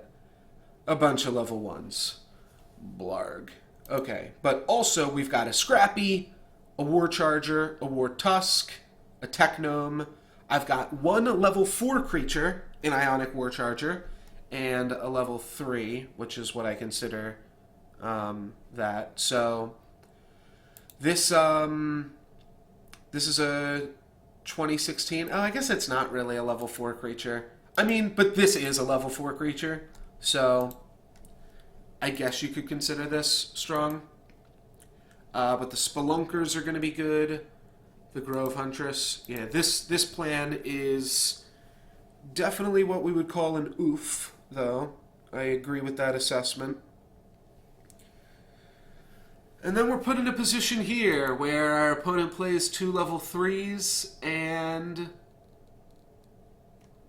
a bunch of level 1s. Blarg. Okay, but also we've got a Scrappy, a War Charger, a War Tusk, a Technome. I've got 1 level 4 creature, an Ionic War Charger, and a level 3, which is what I consider that. So this is a 2016. Oh, I guess it's not really a level 4 creature. I mean, but this is a level 4 creature, so I guess you could consider this strong. But the Spelunkers are going to be good. The Grove Huntress. Yeah, this plan is definitely what we would call an oof, though. I agree with that assessment. And then we're put in a position here where our opponent plays 2 level 3s, and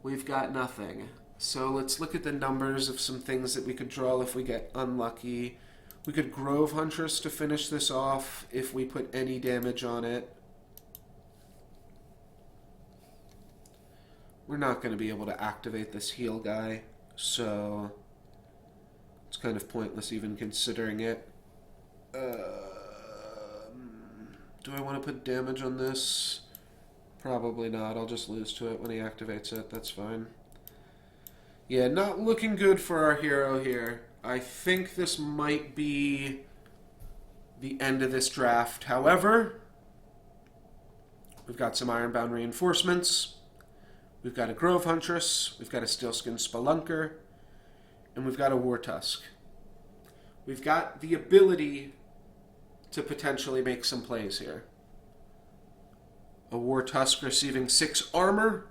we've got nothing. So let's look at the numbers of some things that we could draw if we get unlucky. We could Grove Huntress to finish this off if we put any damage on it. we're not going to be able to activate this heal guy, so it's kind of pointless even considering it. Do I want to put damage on this? Probably not. I'll just lose to it when he activates it. That's fine. Yeah, not looking good for our hero here. I think this might be the end of this draft. However, we've got some Ironbound reinforcements. We've got a Grove Huntress. We've got a Steelskin Spelunker. And we've got a War Tusk. We've got the ability to potentially make some plays here. A War Tusk receiving 4 armor,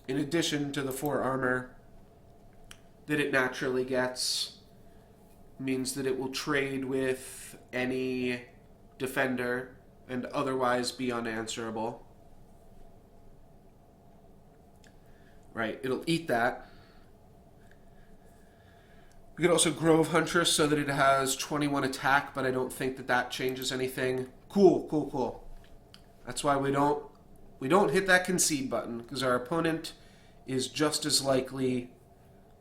in addition to the 4 armor that it naturally gets, means that it will trade with any defender and otherwise be unanswerable. Right, it'll eat that. We could also Grove Huntress so that it has 21 attack, but I don't think that that changes anything. Cool. That's why we don't hit that concede button, because our opponent is just as likely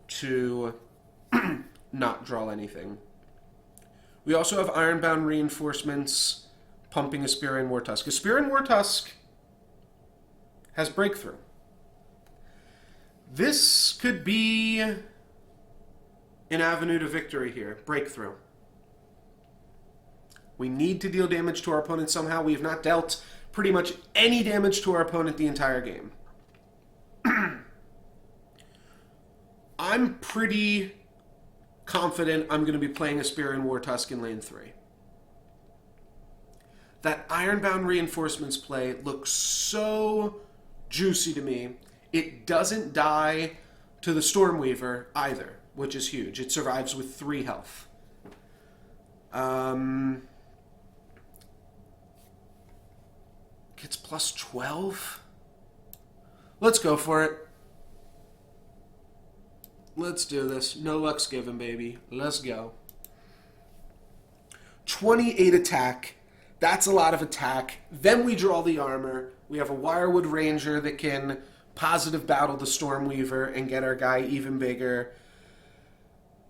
to not draw anything. We also have Ironbound reinforcements pumping Aspirian War Tusk. Aspirian War Tusk has Breakthrough. This could be an avenue to victory here. Breakthrough. We need to deal damage to our opponent somehow. We have not dealt pretty much any damage to our opponent the entire game. I'm pretty confident I'm going to be playing Aspirian War Tusk in lane 3. That Ironbound reinforcements play looks so juicy to me. It doesn't die to the Stormweaver either, which is huge. It survives with 3 health. Gets plus 12? Let's go for it. Let's do this. No luck's given, baby. Let's go. 28 attack. That's a lot of attack. Then we draw the armor. We have a Wirewood Ranger that can positive battle the Stormweaver and get our guy even bigger.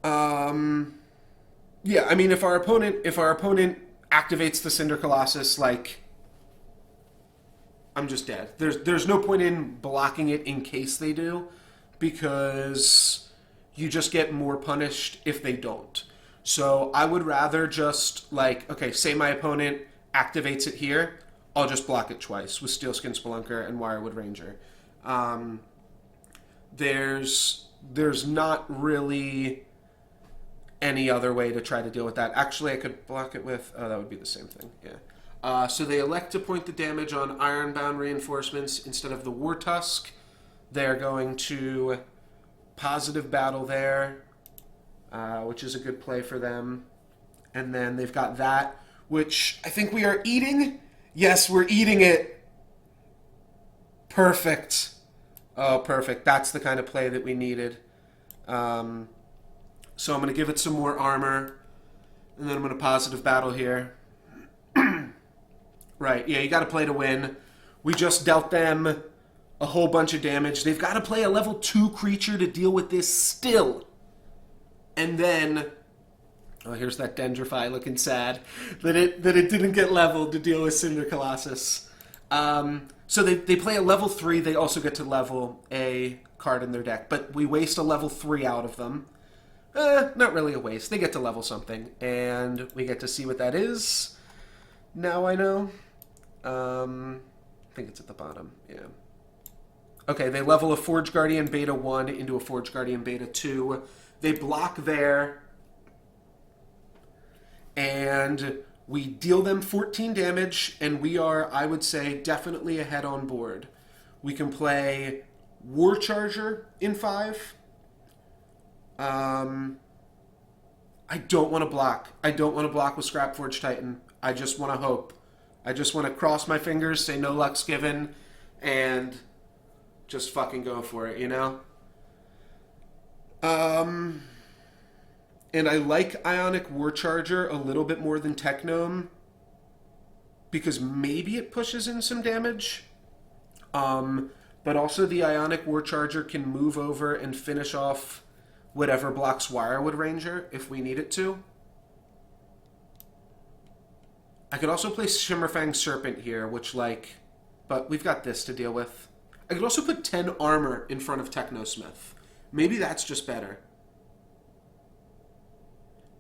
Yeah, I mean, if our opponent activates the Cinder Colossus, like, I'm just dead. There's no point in blocking it in case they do, because you just get more punished if they don't. So I would rather just, like, okay, say my opponent activates it here, I'll just block it twice with Steelskin Spelunker and Wirewood Ranger. There's not really any other way to try to deal with that. Actually, I could block it with... Oh, that would be the same thing, yeah. So they elect to point the damage on Ironbound reinforcements instead of the War Tusk. They're going to positive battle there, which is a good play for them. And then they've got that, which I think we are eating. Yes, we're eating it. Perfect. Oh, perfect. That's the kind of play that we needed. So I'm going to give it some more armor, and then I'm going to positive battle here. Right, yeah, you got to play to win. We just dealt them a whole bunch of damage. They've got to play a level 2 creature to deal with this still. And then... Oh, here's that Dendrify looking sad that it didn't get leveled to deal with Cinder Colossus. So they play a level 3. They also get to level a card in their deck. But we waste a level 3 out of them. Not really a waste. They get to level something. And we get to see what that is. Now I know. I think it's at the bottom. Yeah. Okay, they level a Forge Guardian Beta 1 into a Forge Guardian Beta 2. They block there. And we deal them 14 damage, and we are, I would say, definitely ahead on board. We can play War Charger in 5. I don't want to block. I don't want to block with Scrapforge Titan. I just want to hope. I just want to cross my fingers, say no luck's given, and just fucking go for it, you know? And I like Ionic War Charger a little bit more than Technome because maybe it pushes in some damage. But also the Ionic Warcharger can move over and finish off whatever blocks Wirewood Ranger if we need it to. I could also play Shimmerfang Serpent here, which, like... But we've got this to deal with. I could also put 10 armor in front of Technosmith. Maybe that's just better.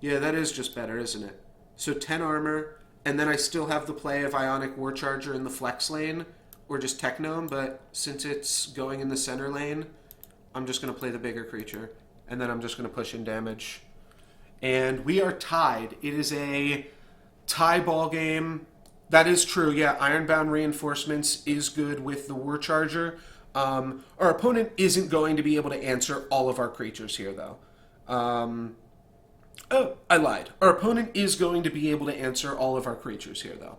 Yeah, that is just better, isn't it? So 10 armor, and then I still have the play of Ionic Warcharger in the flex lane, or just Technome, but since it's going in the center lane, I'm just going to play the bigger creature, and then I'm just going to push in damage. And we are tied. It is a tie ball game. That is true, yeah. Ironbound Reinforcements is good with the Warcharger. Our opponent isn't going to be able to answer all of our creatures here, though. Oh, I lied. Our opponent is going to be able to answer all of our creatures here, though.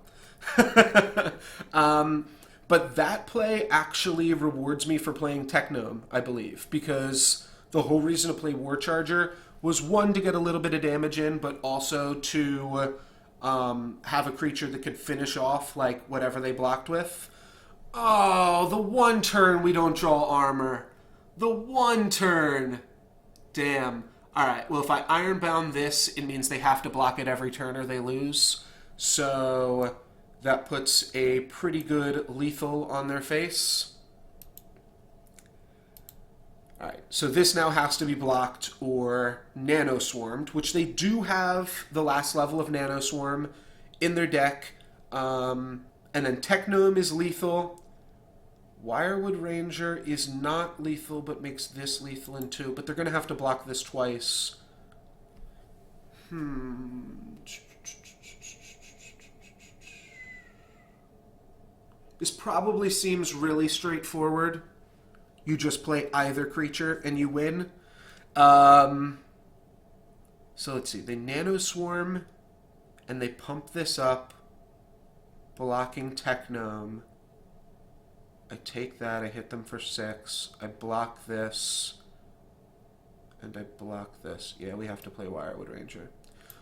But that play actually rewards me for playing Technome, I believe, because the whole reason to play Warcharger was, one, to get a little bit of damage in, but also to have a creature that could finish off, like, whatever they blocked with. Oh, the one turn we don't draw armor. The one turn. Damn. Alright, well, if I Ironbound this, it means they have to block it every turn or they lose. So that puts a pretty good lethal on their face. Alright, so this now has to be blocked or Nanoswarmed, which they do have the last level of Nanoswarm in their deck. And then Technome is lethal. Wirewood Ranger is not lethal, but makes this lethal in 2. But they're going to have to block this twice. This probably seems really straightforward. You just play either creature and you win. So let's see. They Nanoswarm and they pump this up, blocking Technome. I take that, I hit them for 6, I block this, and I block this. Yeah, we have to play Wirewood Ranger.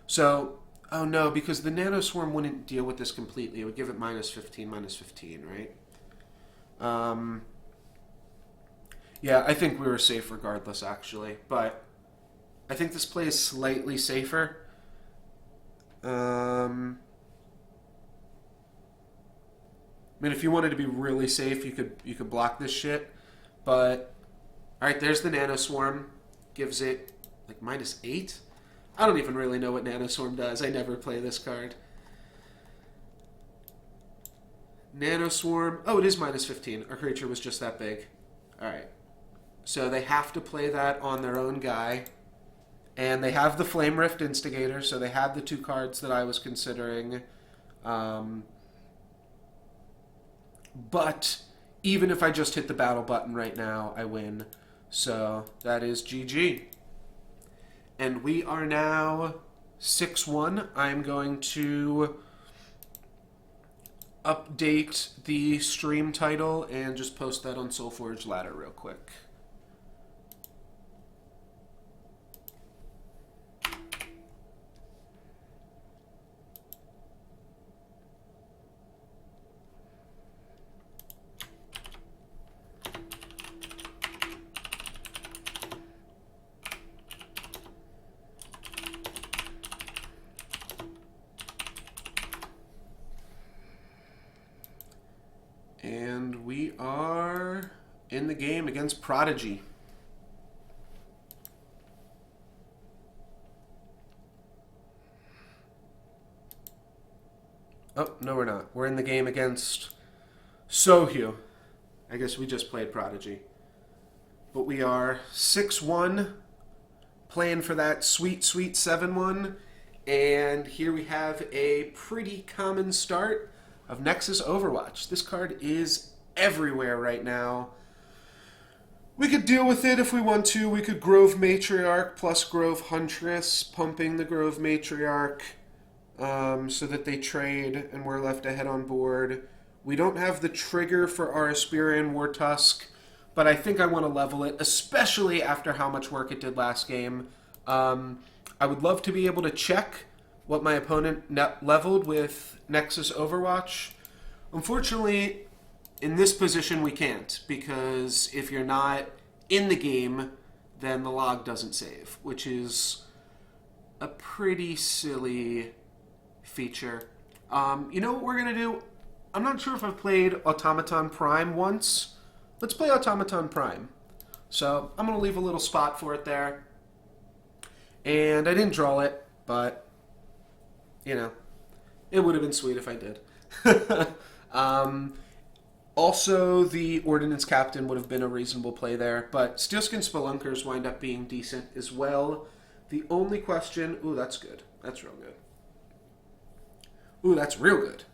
So, oh no, because the Nanoswarm wouldn't deal with this completely. It would give it -15, -15, right? Yeah, I think we were safe regardless, actually. But I think this play is slightly safer. I mean, if you wanted to be really safe, you could block this shit. But, alright, there's the Nanoswarm. Gives it, like, -8? I don't even really know what Nanoswarm does. I never play this card. Nanoswarm. Oh, it is -15. Our creature was just that big. Alright. So they have to play that on their own guy. And they have the Flame Rift Instigator, so they have the 2 cards that I was considering. But even if I just hit the battle button right now, I win. So that is GG. And we are now 6-1. I'm going to update the stream title and just post that on Soulforge Ladder real quick. And we are in the game against Prodigy. Oh, no we're not. We're in the game against Sohyu. I guess we just played Prodigy. But we are 6-1, playing for that sweet, sweet 7-1. And here we have a pretty common start of Nexus Overwatch. This card is everywhere right now. We could deal with it if we want to. We could Grove Matriarch plus Grove Huntress, pumping the Grove Matriarch so that they trade and we're left ahead on board. We don't have the trigger for our Aspirian Wartusk, but I think I want to level it, especially after how much work it did last game. I would love to be able to check, what my opponent leveled with Nexus Overwatch. Unfortunately, in this position we can't, because if you're not in the game, then the log doesn't save, which is a pretty silly feature. You know what we're going to do? I'm not sure if I've played Automaton Prime once. Let's play Automaton Prime. So I'm going to leave a little spot for it there. And I didn't draw it, but, you know, it would have been sweet if I did. Also, the Ordnance Captain would have been a reasonable play there, but Steelskin Spelunkers wind up being decent as well. The only question... Ooh, that's good. That's real good. Ooh, that's real good.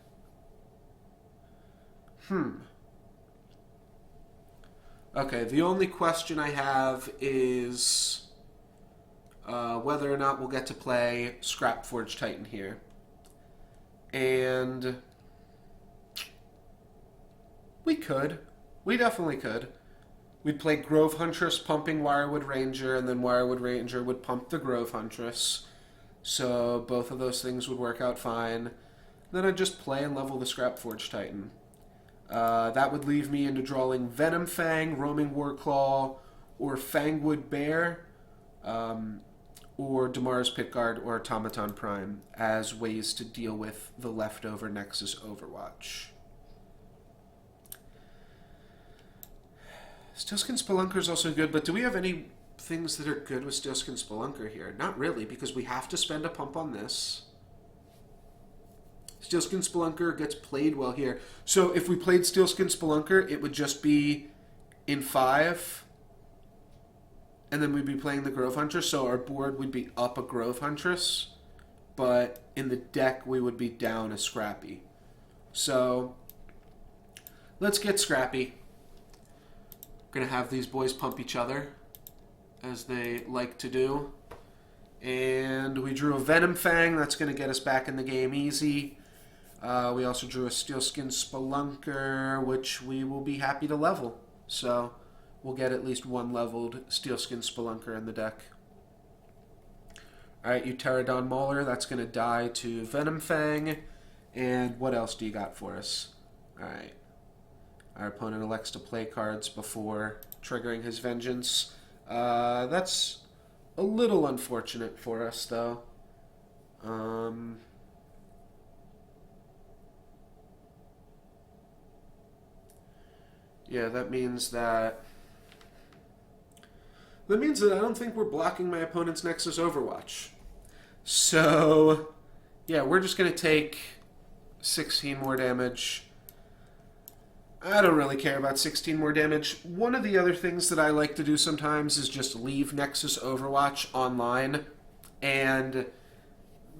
Okay, the only question I have is whether or not we'll get to play Scrapforge Titan here. And we could. We definitely could. We'd play Grove Huntress pumping Wirewood Ranger, and then Wirewood Ranger would pump the Grove Huntress. So both of those things would work out fine. Then I'd just play and level the Scrapforge Titan. That would leave me into drawing Venom Fang, Roaming Warclaw, or Fangwood Bear, or Damara's Pitguard or Automaton Prime as ways to deal with the leftover Nexus Overwatch. Steelskin Spelunker is also good, but do we have any things that are good with Steelskin Spelunker here? Not really, because we have to spend a pump on this. Steelskin Spelunker gets played well here. So if we played Steelskin Spelunker, it would just be in 5, and then we'd be playing the Grove Huntress, so our board would be up a Grove Huntress, but in the deck we would be down a Scrappy. So let's get Scrappy. Gonna have these boys pump each other, as they like to do. And we drew a Venom Fang. That's gonna get us back in the game easy. We also drew a Steelskin Spelunker, which we will be happy to level. So we'll get at least one leveled Steelskin Spelunker in the deck. Alright, you Pterodon Mauler. That's gonna die to Venom Fang. And what else do you got for us? Alright. Our opponent elects to play cards before triggering his vengeance. That's a little unfortunate for us, though. Yeah, that means that I don't think we're blocking my opponent's Nexus Overwatch. So, yeah, we're just going to take 16 more damage. I don't really care about 16 more damage. One of the other things that I like to do sometimes is just leave Nexus Overwatch online. And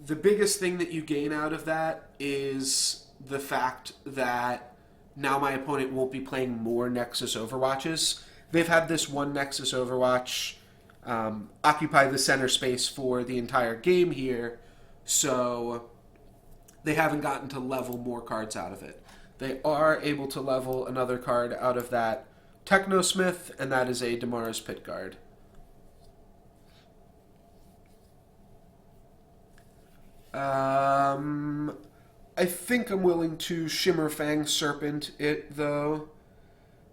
the biggest thing that you gain out of that is the fact that now my opponent won't be playing more Nexus Overwatches. They've had this one Nexus Overwatch occupy the center space for the entire game here, so they haven't gotten to level more cards out of it. They are able to level another card out of that Technosmith, and that is a Damara's Pitguard. I think I'm willing to Shimmerfang Serpent it, though.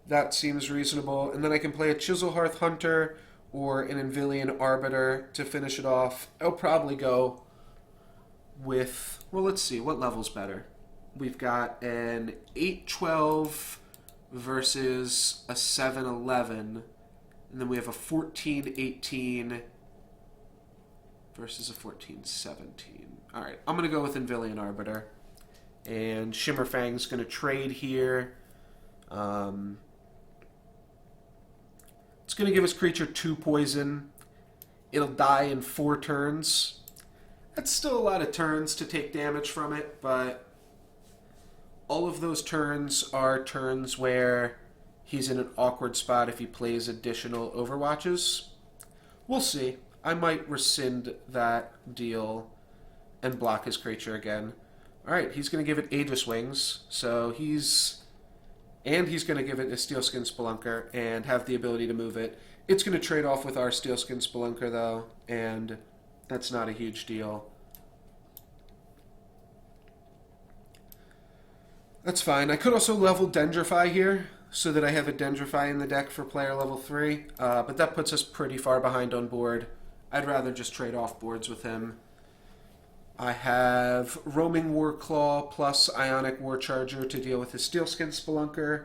That seems reasonable. And then I can play a Chiselhearth Hunter or an Envillian Arbiter to finish it off. I'll probably go with... Well, let's see. What level's better? We've got an 8-12 versus a 7-11. And then we have a 14-18 versus a 14-17. Alright, I'm going to go with Envillian Arbiter. And Shimmerfang's going to trade here. It's going to give his creature 2 poison. It'll die in 4 turns. That's still a lot of turns to take damage from it, but all of those turns are turns where he's in an awkward spot if he plays additional Overwatches. We'll see. I might rescind that deal and block his creature again. Alright, he's going to give it Aegis Wings, so he's going to give it a Steelskin Spelunker and have the ability to move it. It's going to trade off with our Steelskin Spelunker, though, and that's not a huge deal. That's fine. I could also level Dendrify here so that I have a Dendrify in the deck for player level 3, but that puts us pretty far behind on board. I'd rather just trade off boards with him. I have Roaming Warclaw plus Ionic Warcharger to deal with his Steelskin Spelunker.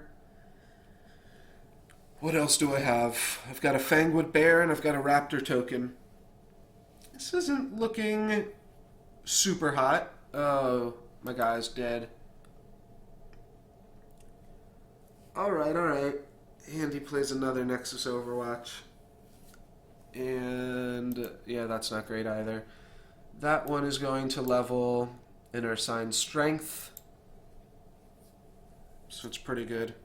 What else do I have? I've got a Fangwood Bear and I've got a Raptor token. This isn't looking super hot. Oh, my guy's dead. Alright, alright. Andy plays another Nexus Overwatch. And yeah, that's not great either. That one is going to level in our sign Strength. So it's pretty good.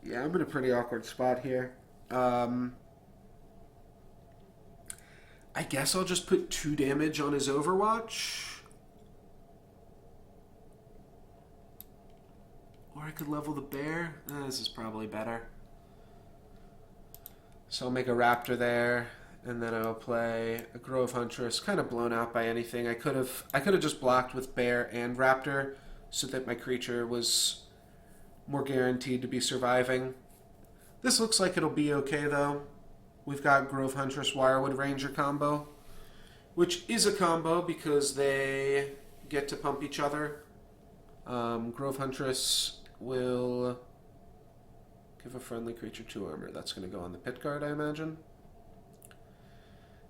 Yeah, I'm in a pretty awkward spot here. I guess I'll just put 2 damage on his Overwatch. Or I could level the bear. This is probably better. So I'll make a Raptor there, and then I'll play a Grove Huntress, kind of blown out by anything. I could have just blocked with bear and Raptor so that my creature was more guaranteed to be surviving. This looks like it'll be okay though. We've got Grove Huntress Wirewood Ranger combo, which is a combo because they get to pump each other. Grove Huntress will give a friendly creature 2 armor. That's going to go on the pit guard, I imagine.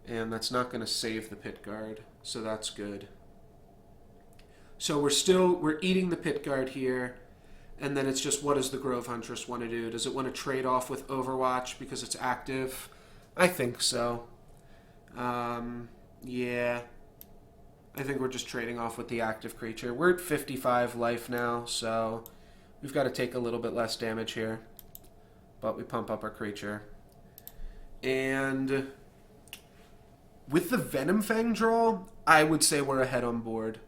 And that's not going to save the pit guard, so that's good. So we're eating the pit guard here, and then it's just what does the Grove Huntress want to do? Does it want to trade off with Overwatch because it's active? I think so. Yeah. I think we're just trading off with the active creature. We're at 55 life now, so we've got to take a little bit less damage here. But we pump up our creature. And with the Venom Fang draw, I would say we're ahead on board.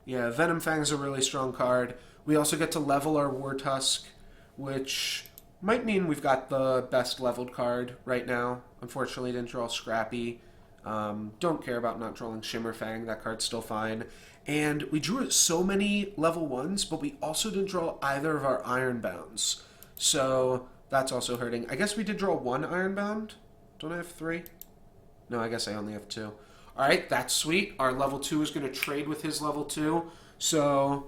Yeah, Venom Fang's a really strong card. We also get to level our War Tusk, which might mean we've got the best leveled card right now. Unfortunately, didn't draw Scrappy. Don't care about not drawing Shimmer Fang. That card's still fine. And we drew so many level 1s, but we also didn't draw either of our Ironbounds. So that's also hurting. I guess we did draw 1 Ironbound. Don't I have 3? No, I guess I only have 2. Alright, that's sweet. Our level 2 is going to trade with his level 2. So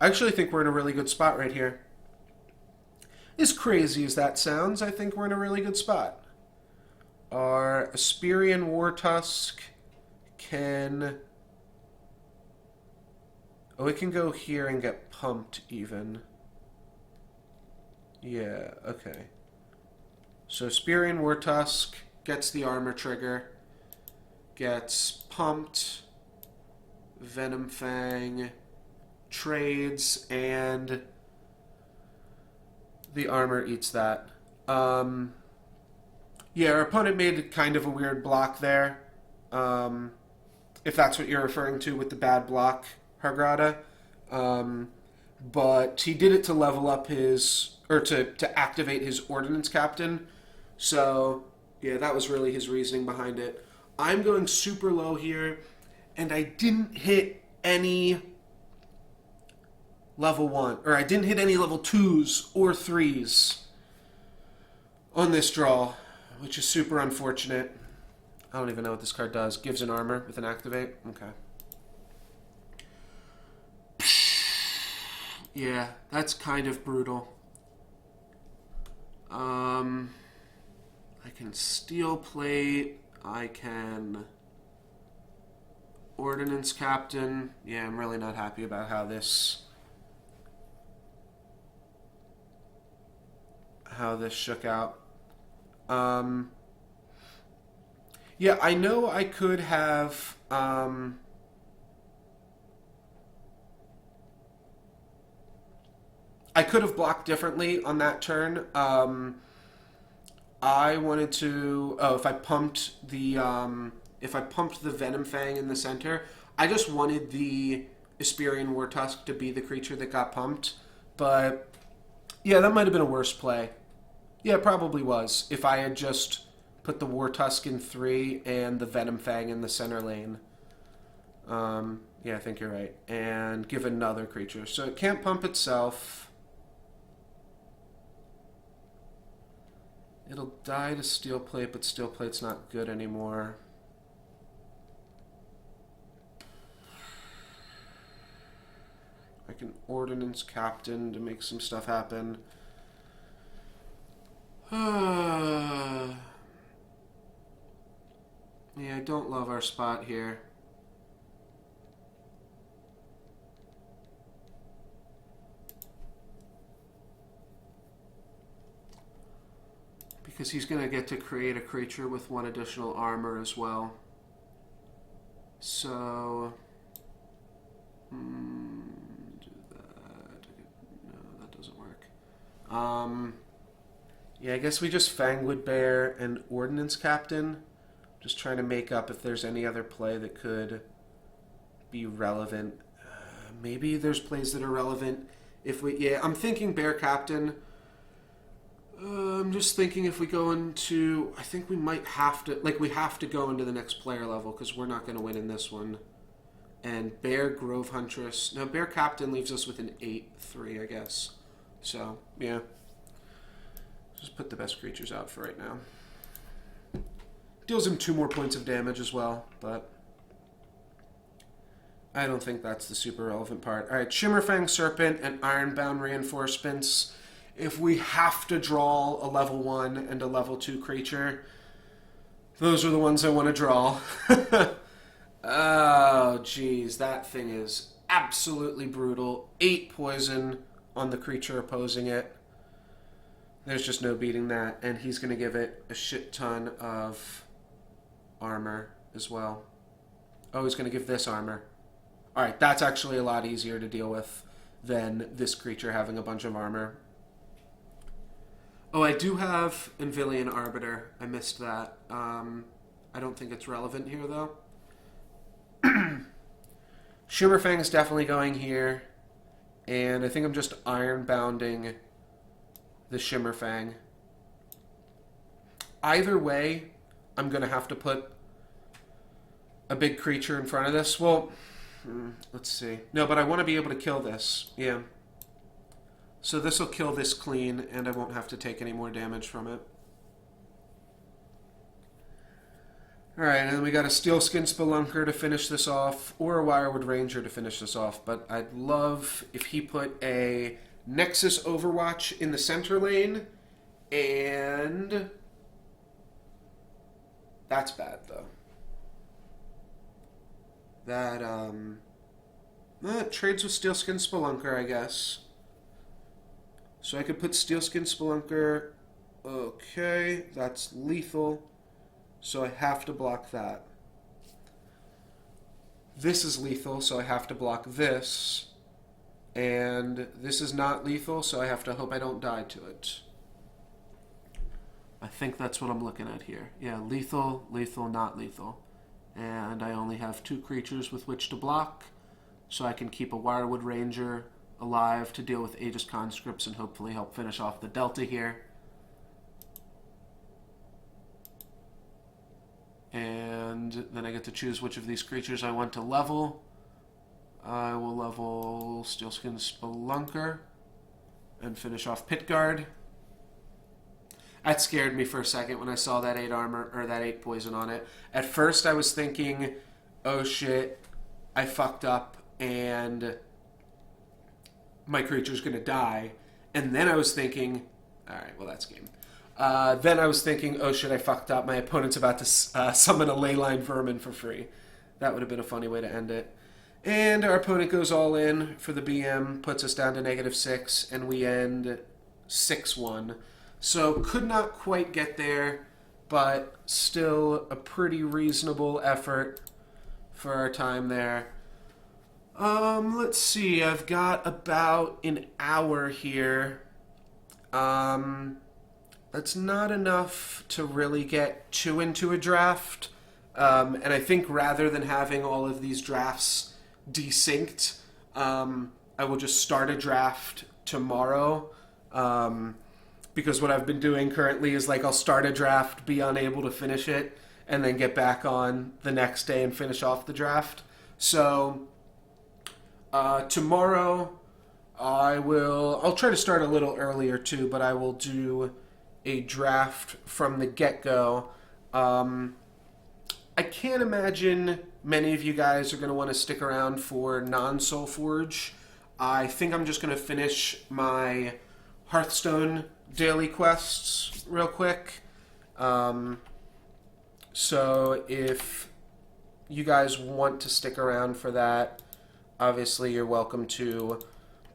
I actually think we're in a really good spot right here. As crazy as that sounds, I think we're in a really good spot. Our Asperian War Tusk can... Oh, it can go here and get pumped even. Yeah, okay. So Asperian War Tusk gets the armor trigger, gets pumped, Venom Fang trades, and the armor eats that. Yeah, our opponent made kind of a weird block there. If that's what you're referring to with the bad block, Hargrada. But he did it to level up his, or to activate his Ordnance Captain. So, yeah, that was really his reasoning behind it. I'm going super low here, and I didn't hit any level 1, or I didn't hit any level 2s or 3s on this draw, which is super unfortunate. I don't even know what this card does. Gives an armor with an activate? Okay. Yeah, that's kind of brutal. I can Steel Plate. I can Ordnance Captain. Yeah, I'm really not happy about how this shook out. Yeah, I know I could have blocked differently on that turn. I wanted to if I pumped the Venom Fang in the center, I just wanted the Asperian War Tusk to be the creature that got pumped. But yeah, that might have been a worse play. Yeah, it probably was. If I had just put the War Tusk in 3 and the Venom Fang in the center lane. Yeah, I think you're right. And give another creature. So it can't pump itself. It'll die to Steel Plate, but Steel Plate's not good anymore. I can Ordnance Captain to make some stuff happen. Yeah, I don't love our spot here. Because he's going to get to create a creature with 1 additional armor as well. So... do that. No, that doesn't work. Yeah, I guess we just Fangwood Bear and Ordnance Captain. Just trying to make up if there's any other play that could be relevant. Maybe there's plays that are relevant. If we... Yeah, I'm thinking Bear Captain... I'm just thinking if we go into... I think we might have to... Like, we have to go into the next player level because we're not going to win in this one. And Bear Grove Huntress... No, Bear Captain leaves us with an 8-3, I guess. So, yeah. Just put the best creatures out for right now. Deals him 2 more points of damage as well, but... I don't think that's the super relevant part. Alright, Shimmerfang Serpent and Ironbound Reinforcements... If we have to draw a level 1 and a level 2 creature, those are the ones I want to draw. Oh, jeez, that thing is absolutely brutal. 8 poison on the creature opposing it. There's just no beating that, and he's going to give it a shit ton of armor as well. Oh, he's going to give this armor. Alright, that's actually a lot easier to deal with than this creature having a bunch of armor. Oh, I do have Envillian Arbiter. I missed that. I don't think it's relevant here, though. Shimmerfang is definitely going here. And I think I'm just iron-bounding the Shimmerfang. Either way, I'm going to have to put a big creature in front of this. Well, let's see. No, but I want to be able to kill this. Yeah. So this will kill this clean, and I won't have to take any more damage from it. Alright, and then we got a Steelskin Spelunker to finish this off, or a Wirewood Ranger to finish this off, but I'd love if he put a Nexus Overwatch in the center lane, and... That's bad, though. That, it trades with Steelskin Spelunker, I guess. So I could put Steelskin Spelunker. Okay, that's lethal. So I have to block that. This is lethal, so I have to block this. And this is not lethal, so I have to hope I don't die to it. I think that's what I'm looking at here. Yeah, lethal, lethal, not lethal. And I only have 2 creatures with which to block. So I can keep a Wirewood Ranger alive to deal with Aegis Conscripts and hopefully help finish off the Delta here. And then I get to choose which of these creatures I want to level. I will level Steelskin Spelunker and finish off Pitguard. That scared me for a second when I saw that 8 armor, or that 8 poison on it. At first I was thinking, oh shit, I fucked up and my creature's gonna die. And then I was thinking, alright, well that's game. Then I was thinking, oh shit, I fucked up. My opponent's about to summon a Leyline Vermin for free. That would have been a funny way to end it. And our opponent goes all in for the BM, puts us down to -6, and we end 6-1. So could not quite get there, but still a pretty reasonable effort for our time there. Let's see, I've got about an hour here. That's not enough to really get too into a draft. And I think rather than having all of these drafts desynced, I will just start a draft tomorrow. Because what I've been doing currently is like I'll start a draft, be unable to finish it, and then get back on the next day and finish off the draft. So tomorrow I'll try to start a little earlier too, but I will do a draft from the get-go. I can't imagine many of you guys are going to want to stick around for non-Soulforge. I think I'm just going to finish my Hearthstone daily quests real quick. So if you guys want to stick around for that, obviously you're welcome to,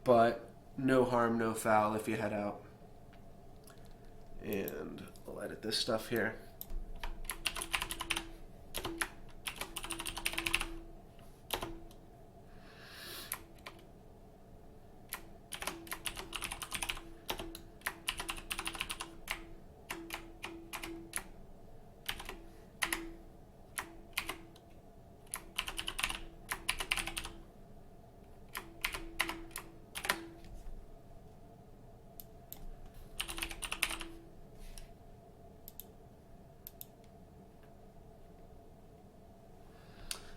but no harm, no foul if you head out. And I'll edit this stuff here.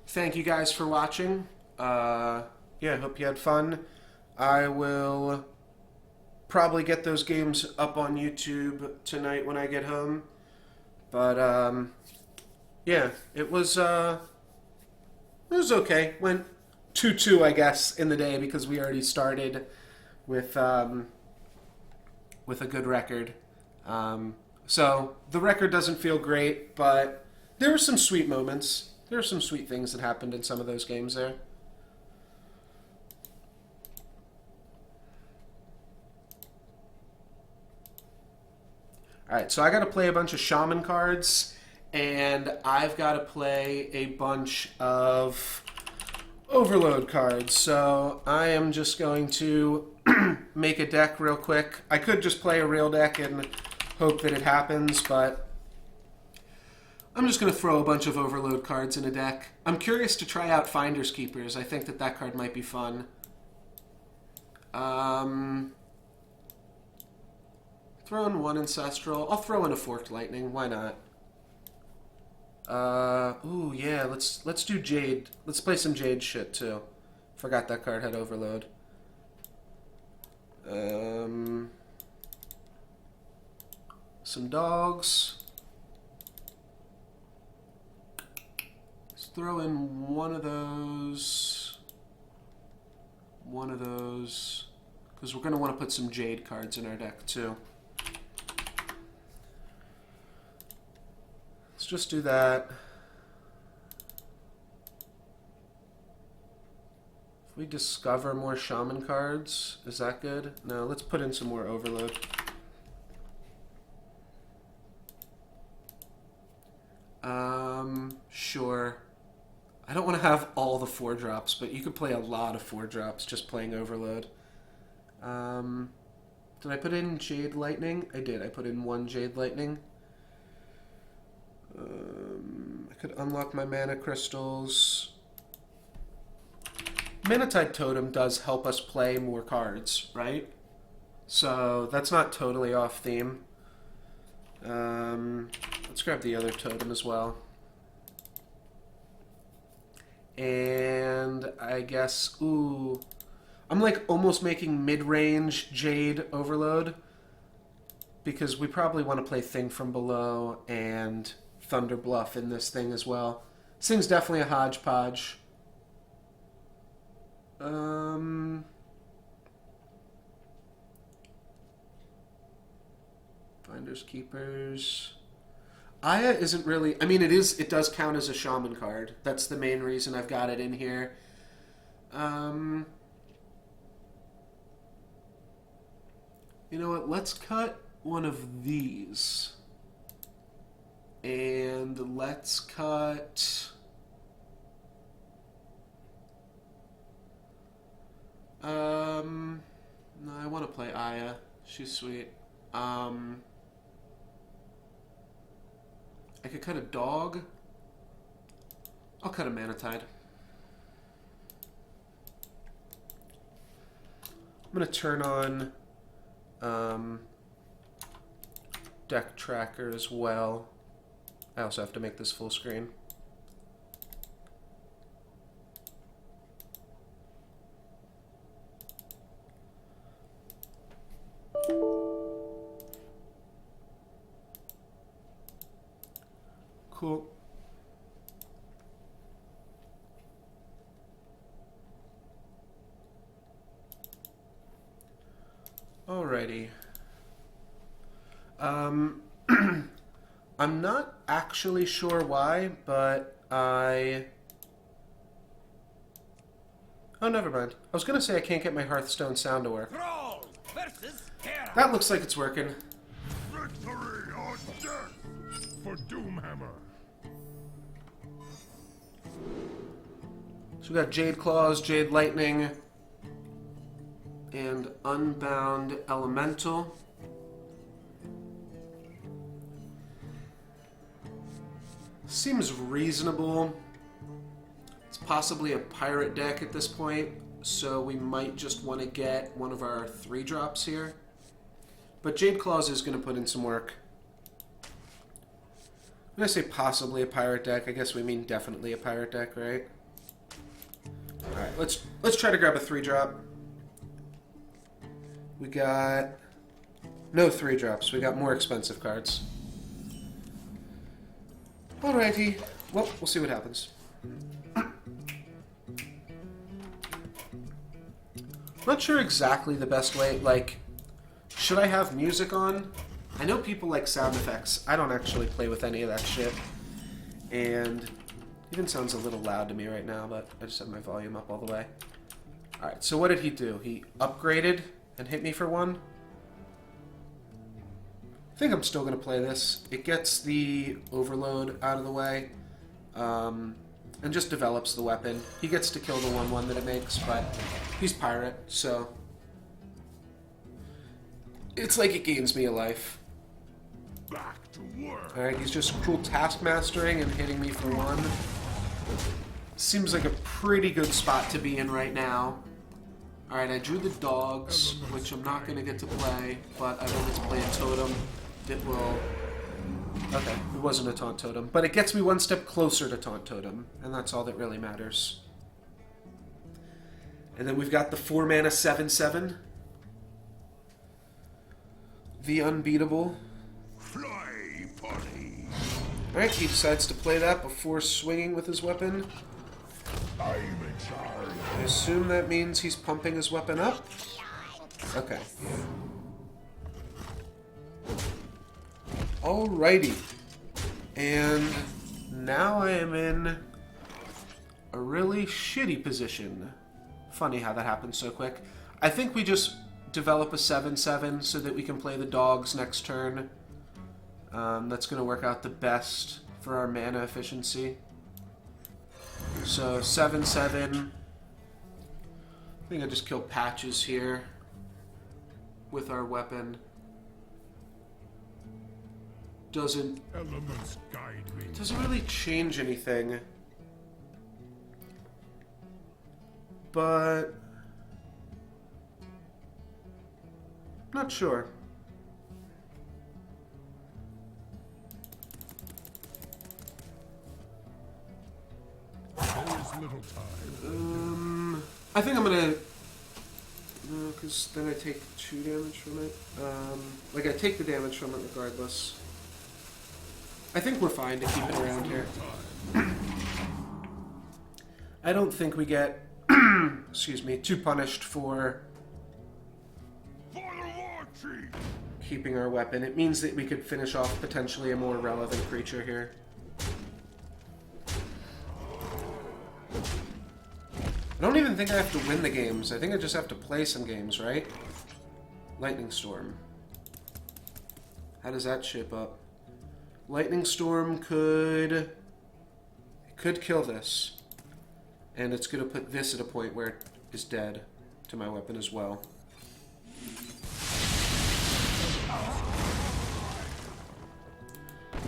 Thank you guys for watching. Yeah, hope you had fun. I will probably get those games up on YouTube tonight when I get home. But yeah, it was okay. Went 2-2, I guess, in the day because we already started with a good record. So the record doesn't feel great, but there were some sweet moments. There are some sweet things that happened in some of those games there. Alright, so I got to play a bunch of Shaman cards, and I've got to play a bunch of Overload cards. So I am just going to make a deck real quick. I could just play a real deck and hope that it happens, but I'm just going to throw a bunch of Overload cards in a deck. I'm curious to try out Finders Keepers. I think that card might be fun. Throw in one Ancestral. I'll throw in a Forked Lightning. Why not? Ooh, yeah, let's do Jade. Let's play some Jade shit, too. Forgot that card had Overload. Some dogs. Throw in one of those, because we're going to want to put some Jade cards in our deck too. Let's just do that. If we discover more Shaman cards, is that good? No, let's put in some more Overload. Sure. I don't want to have all the 4-drops, but you could play a lot of 4-drops just playing Overload. Did I put in Jade Lightning? I did. I put in one Jade Lightning. I could unlock my mana crystals. Manatide Totem does help us play more cards, right? So that's not totally off theme. Let's grab the other totem as well. And I guess, ooh, I'm like almost making mid-range Jade Overload because we probably want to play Thing from Below and Thunder Bluff in this thing as well. This thing's definitely a hodgepodge. Finders Keepers. Aya isn't really... I mean, it does count as a Shaman card. That's the main reason I've got it in here. You know what? Let's cut one of these. And let's cut... No, I want to play Aya. She's sweet. I could cut a dog. I'll cut a Manatide. I'm going to turn on Deck Tracker as well. I also have to make this full screen. Cool. Alrighty. I'm not actually sure why, but I... Oh, never mind. I was gonna say I can't get my Hearthstone sound to work. That looks like it's working. Victory or death for Doomhammer. So we got Jade Claws, Jade Lightning, and Unbound Elemental. Seems reasonable. It's possibly a pirate deck at this point, so we might just want to get one of our 3-drops here. But Jade Claws is going to put in some work. When I say possibly a pirate deck, I guess we mean definitely a pirate deck, right? Alright, let's try to grab a 3-drop. We got no 3-drops. We got more expensive cards. Alrighty. Well, we'll see what happens. Not sure exactly the best way. Like, should I have music on? I know people like sound effects. I don't actually play with any of that shit. And it even sounds a little loud to me right now, but I just have my volume up all the way. Alright, so what did he do? He upgraded and hit me for 1. I think I'm still going to play this. It gets the overload out of the way, and just develops the weapon. He gets to kill the 1/1 that it makes, but he's pirate, so it's like it gains me a life. Back to work. Alright, he's just cool taskmastering and hitting me for 1. Seems like a pretty good spot to be in right now. Alright, I drew the dogs, which I'm not going to get to play, but I wanted to play a totem. It will... Okay, it wasn't a Taunt Totem, but it gets me 1 step closer to Taunt Totem, and that's all that really matters. And then we've got the 4-mana 7/7. The Unbeatable. Fly party. Alright, he decides to play that before swinging with his weapon. I'm in charge. I assume that means he's pumping his weapon up? Okay. Alrighty. And now I am in a really shitty position. Funny how that happened so quick. I think we just develop a 7/7 so that we can play the dogs next turn. That's going to work out the best for our mana efficiency. So 7/7. I think I just kill Patches here with our weapon. Doesn't really change anything. But not sure. Little time. I think I'm gonna... No, because then I take 2 damage from it. Like, I take the damage from it regardless. I think we're fine to keep it around here. I don't think we get, excuse me, too punished for keeping our weapon. It means that we could finish off potentially a more relevant creature here. I don't even think I have to win the games. I think I just have to play some games, right? Lightning Storm. How does that shape up? Lightning Storm could kill this. And it's going to put this at a point where it is dead to my weapon as well.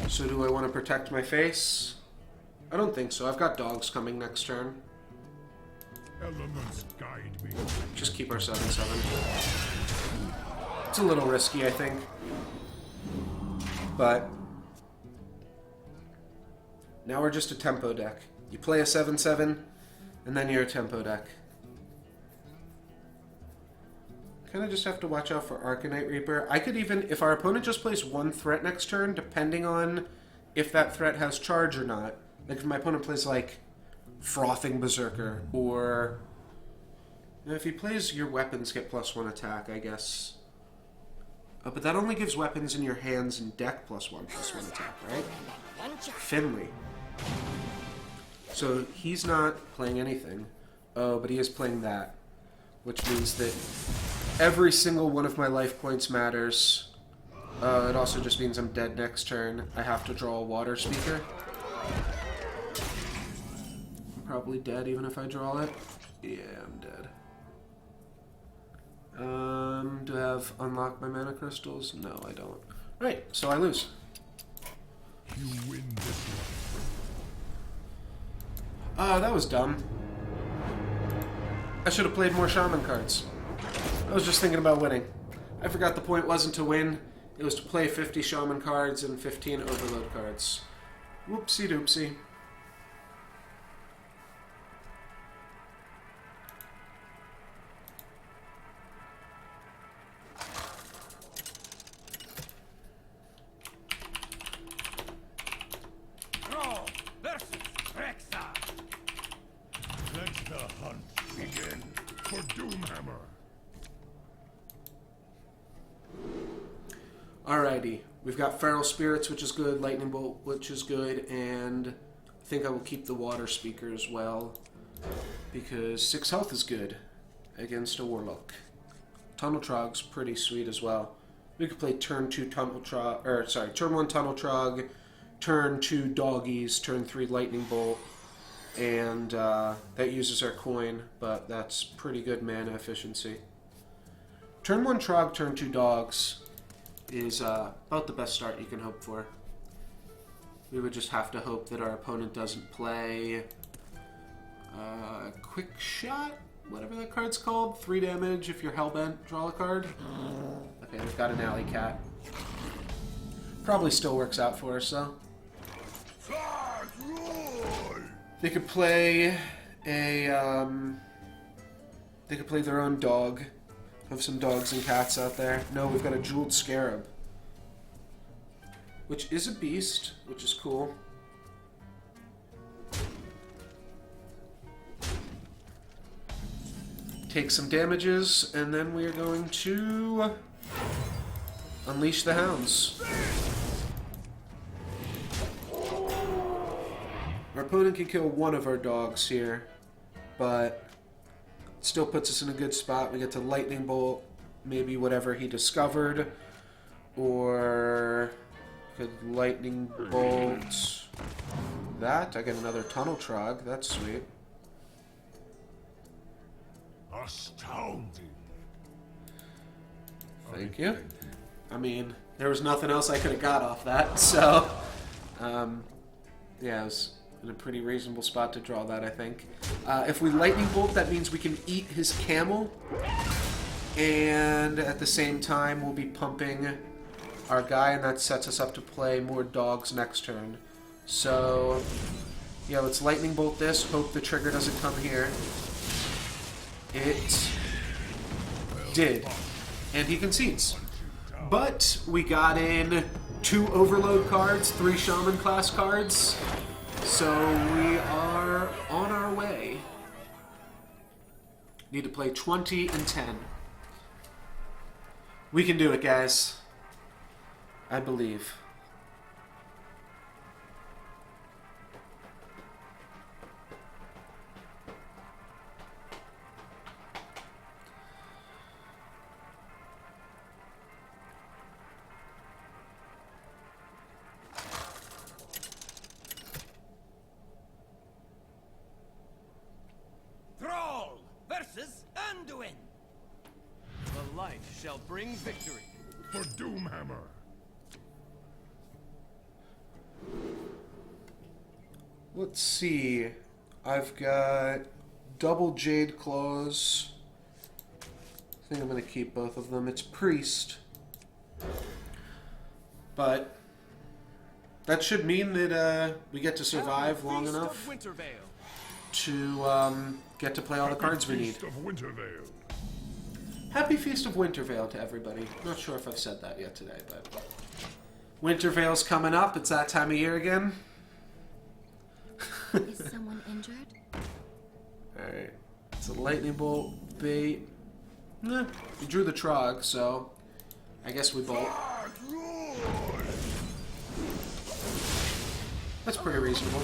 So do I want to protect my face? I don't think so. I've got dogs coming next turn. Elements guide me. Just keep our 7/7. It's a little risky, I think. But now we're just a tempo deck. You play a 7/7, and then you're a tempo deck. Kind of just have to watch out for Arcanite Reaper. I could even, if our opponent just plays 1 threat next turn, depending on if that threat has charge or not. Like if my opponent plays like Frothing Berserker, or if he plays your weapons get +1 attack, I guess. But that only gives weapons in your hands and deck +1/+1 attack, right? Finley. So he's not playing anything. Oh, but he is playing that, which means that every single one of my life points matters. It also just means I'm dead next turn. I have to draw a water speaker. I'm probably dead even if I draw it. Yeah, I'm dead. Do I have unlocked my mana crystals? No, I don't. Right, so I lose. You win this Oh, that was dumb. I should have played more shaman cards. I was just thinking about winning. I forgot the point wasn't to win. It was to play 50 shaman cards and 15 overload cards. Whoopsie doopsie. Let the hunt begin for Doomhammer. Alrighty, we've got Feral Spirits, which is good, Lightning Bolt, which is good, and I think I will keep the Water Speaker as well, because 6 health is good against a Warlock. Tunnel Trog's pretty sweet as well. We could play turn 2 Tunnel Trog, or sorry, turn 1 Tunnel Trog, turn 2 Doggies, turn 3 Lightning Bolt, and that uses our coin, but that's pretty good mana efficiency. Turn 1 Trog, turn 2 Dogs is about the best start you can hope for. We would just have to hope that our opponent doesn't play Quick Shot, whatever that card's called. 3 damage if you're Hellbent, draw a card. Okay, they've got an Alley Cat. Probably still works out for us, though. They could play a, they could play their own dog. Have some dogs and cats out there. No, we've got a Jeweled Scarab, which is a beast, which is cool. Take some damages, and then we are going to unleash the hounds. Our opponent can kill one of our dogs here, but it still puts us in a good spot. We get to Lightning Bolt, maybe whatever he discovered, or could Lightning Bolt that. I get another Tunnel Trog. That's sweet. Astounding. Thank you. I mean, there was nothing else I could have got off that, so yeah, it was in a pretty reasonable spot to draw that, I think. If we Lightning Bolt, that means we can eat his camel, and at the same time we'll be pumping our guy, and that sets us up to play more dogs next turn. So yeah, let's Lightning Bolt this, hope the trigger doesn't come here. It did, and he concedes. But we got in 2 Overload cards, 3 Shaman class cards, so we are on our way. Need to play 20 and 10. We can do it, guys. I believe. Thrall versus Anduin. The light shall bring victory. For Doomhammer. Let's see. I've got double Jade Claws. I think I'm going to keep both of them. It's Priest. But that should mean that we get to survive long enough to get to play all the cards we need. Feast of Wintervale. Happy Feast of Wintervale to everybody. Not sure if I've said that yet today, but Wintervale's coming up. It's that time of year again. Is someone injured? Alright. It's a lightning bolt bait. Eh, we drew the Trog, so I guess we bolt. That's pretty reasonable.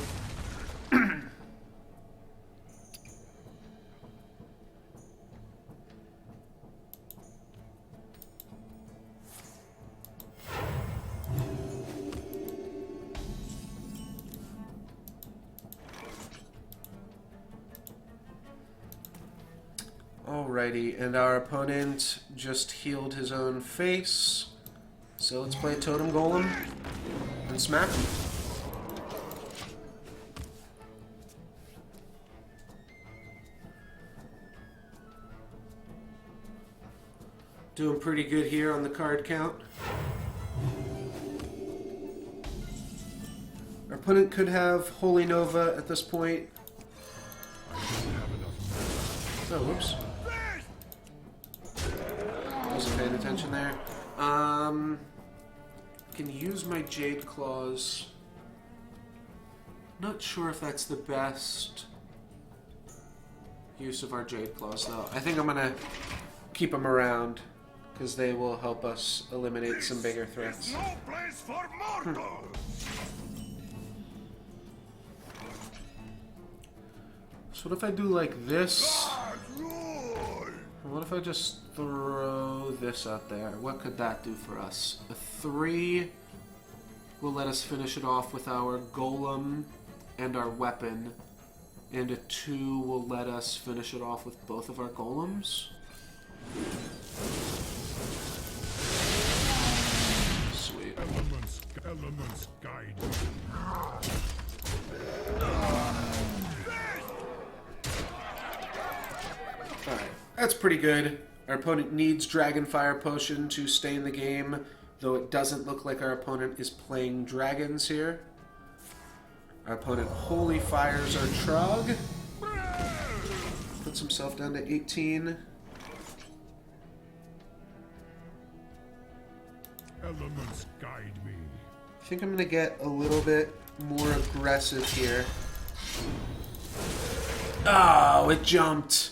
Alrighty, and our opponent just healed his own face. So let's play Totem Golem and smack him. Doing pretty good here on the card count. Our opponent could have Holy Nova at this point. Oh, whoops. Wasn't paying attention there. Can use my Jade Claws. Not sure if that's the best use of our Jade Claws, though. I think I'm gonna keep them around because they will help us eliminate some bigger threats. No place for mortals. So what if I do like this? God's rule. What if I just throw this out there? What could that do for us? A 3 will let us finish it off with our golem and our weapon. And a 2 will let us finish it off with both of our golems. Sweet. Elements guide. Alright, that's pretty good. Our opponent needs Dragonfire Potion to stay in the game, though it doesn't look like our opponent is playing dragons here. Our opponent Holy Fires our Trog. Puts himself down to 18. Elements guide me. I think I'm going to get a little bit more aggressive here. Oh, it jumped.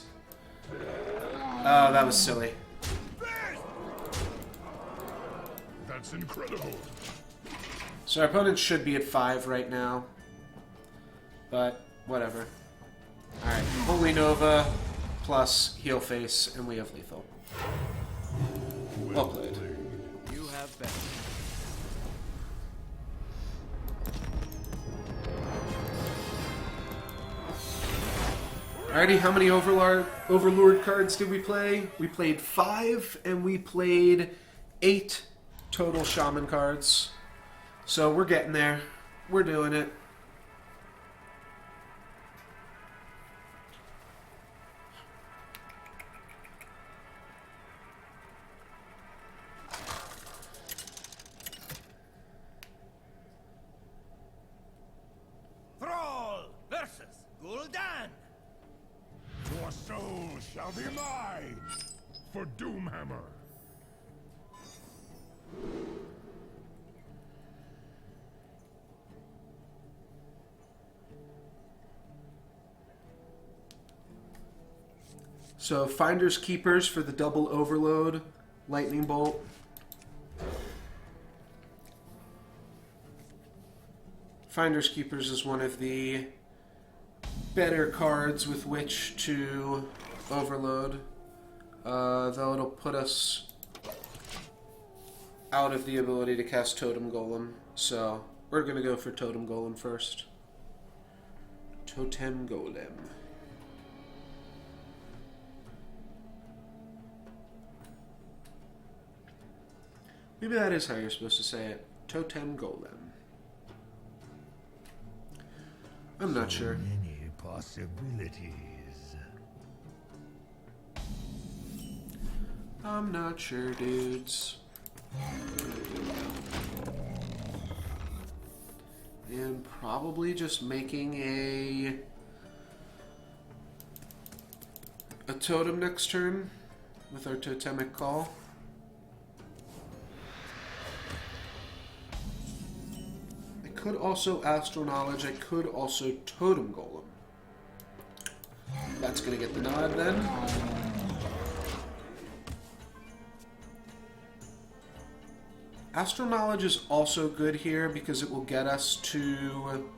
Oh, that was silly. That's incredible. So our opponent should be at 5 right now. But, whatever. Alright, Holy Nova plus Heal Face, and we have lethal. Well played. You have been. Alrighty, how many Overlord cards did we play? We played 5, and we played 8 total Shaman cards. So we're getting there. We're doing it. Thrall versus Gul'dan. Your soul shall be mine. For Doomhammer. So Finders Keepers for the double overload, Lightning Bolt. Finders Keepers is one of the better cards with which to overload, though it'll put us out of the ability to cast Totem Golem. So we're going to go for Totem Golem first. Totem Golem. Maybe that is how you're supposed to say it. Totem Golem. I'm not sure. Many possibilities. I'm not sure, dudes. And probably just making a totem next turn with our totemic call. could also Astral Knowledge. I could also Totem Golem. That's going to get the nod then. Astral Knowledge is also good here because it will get us to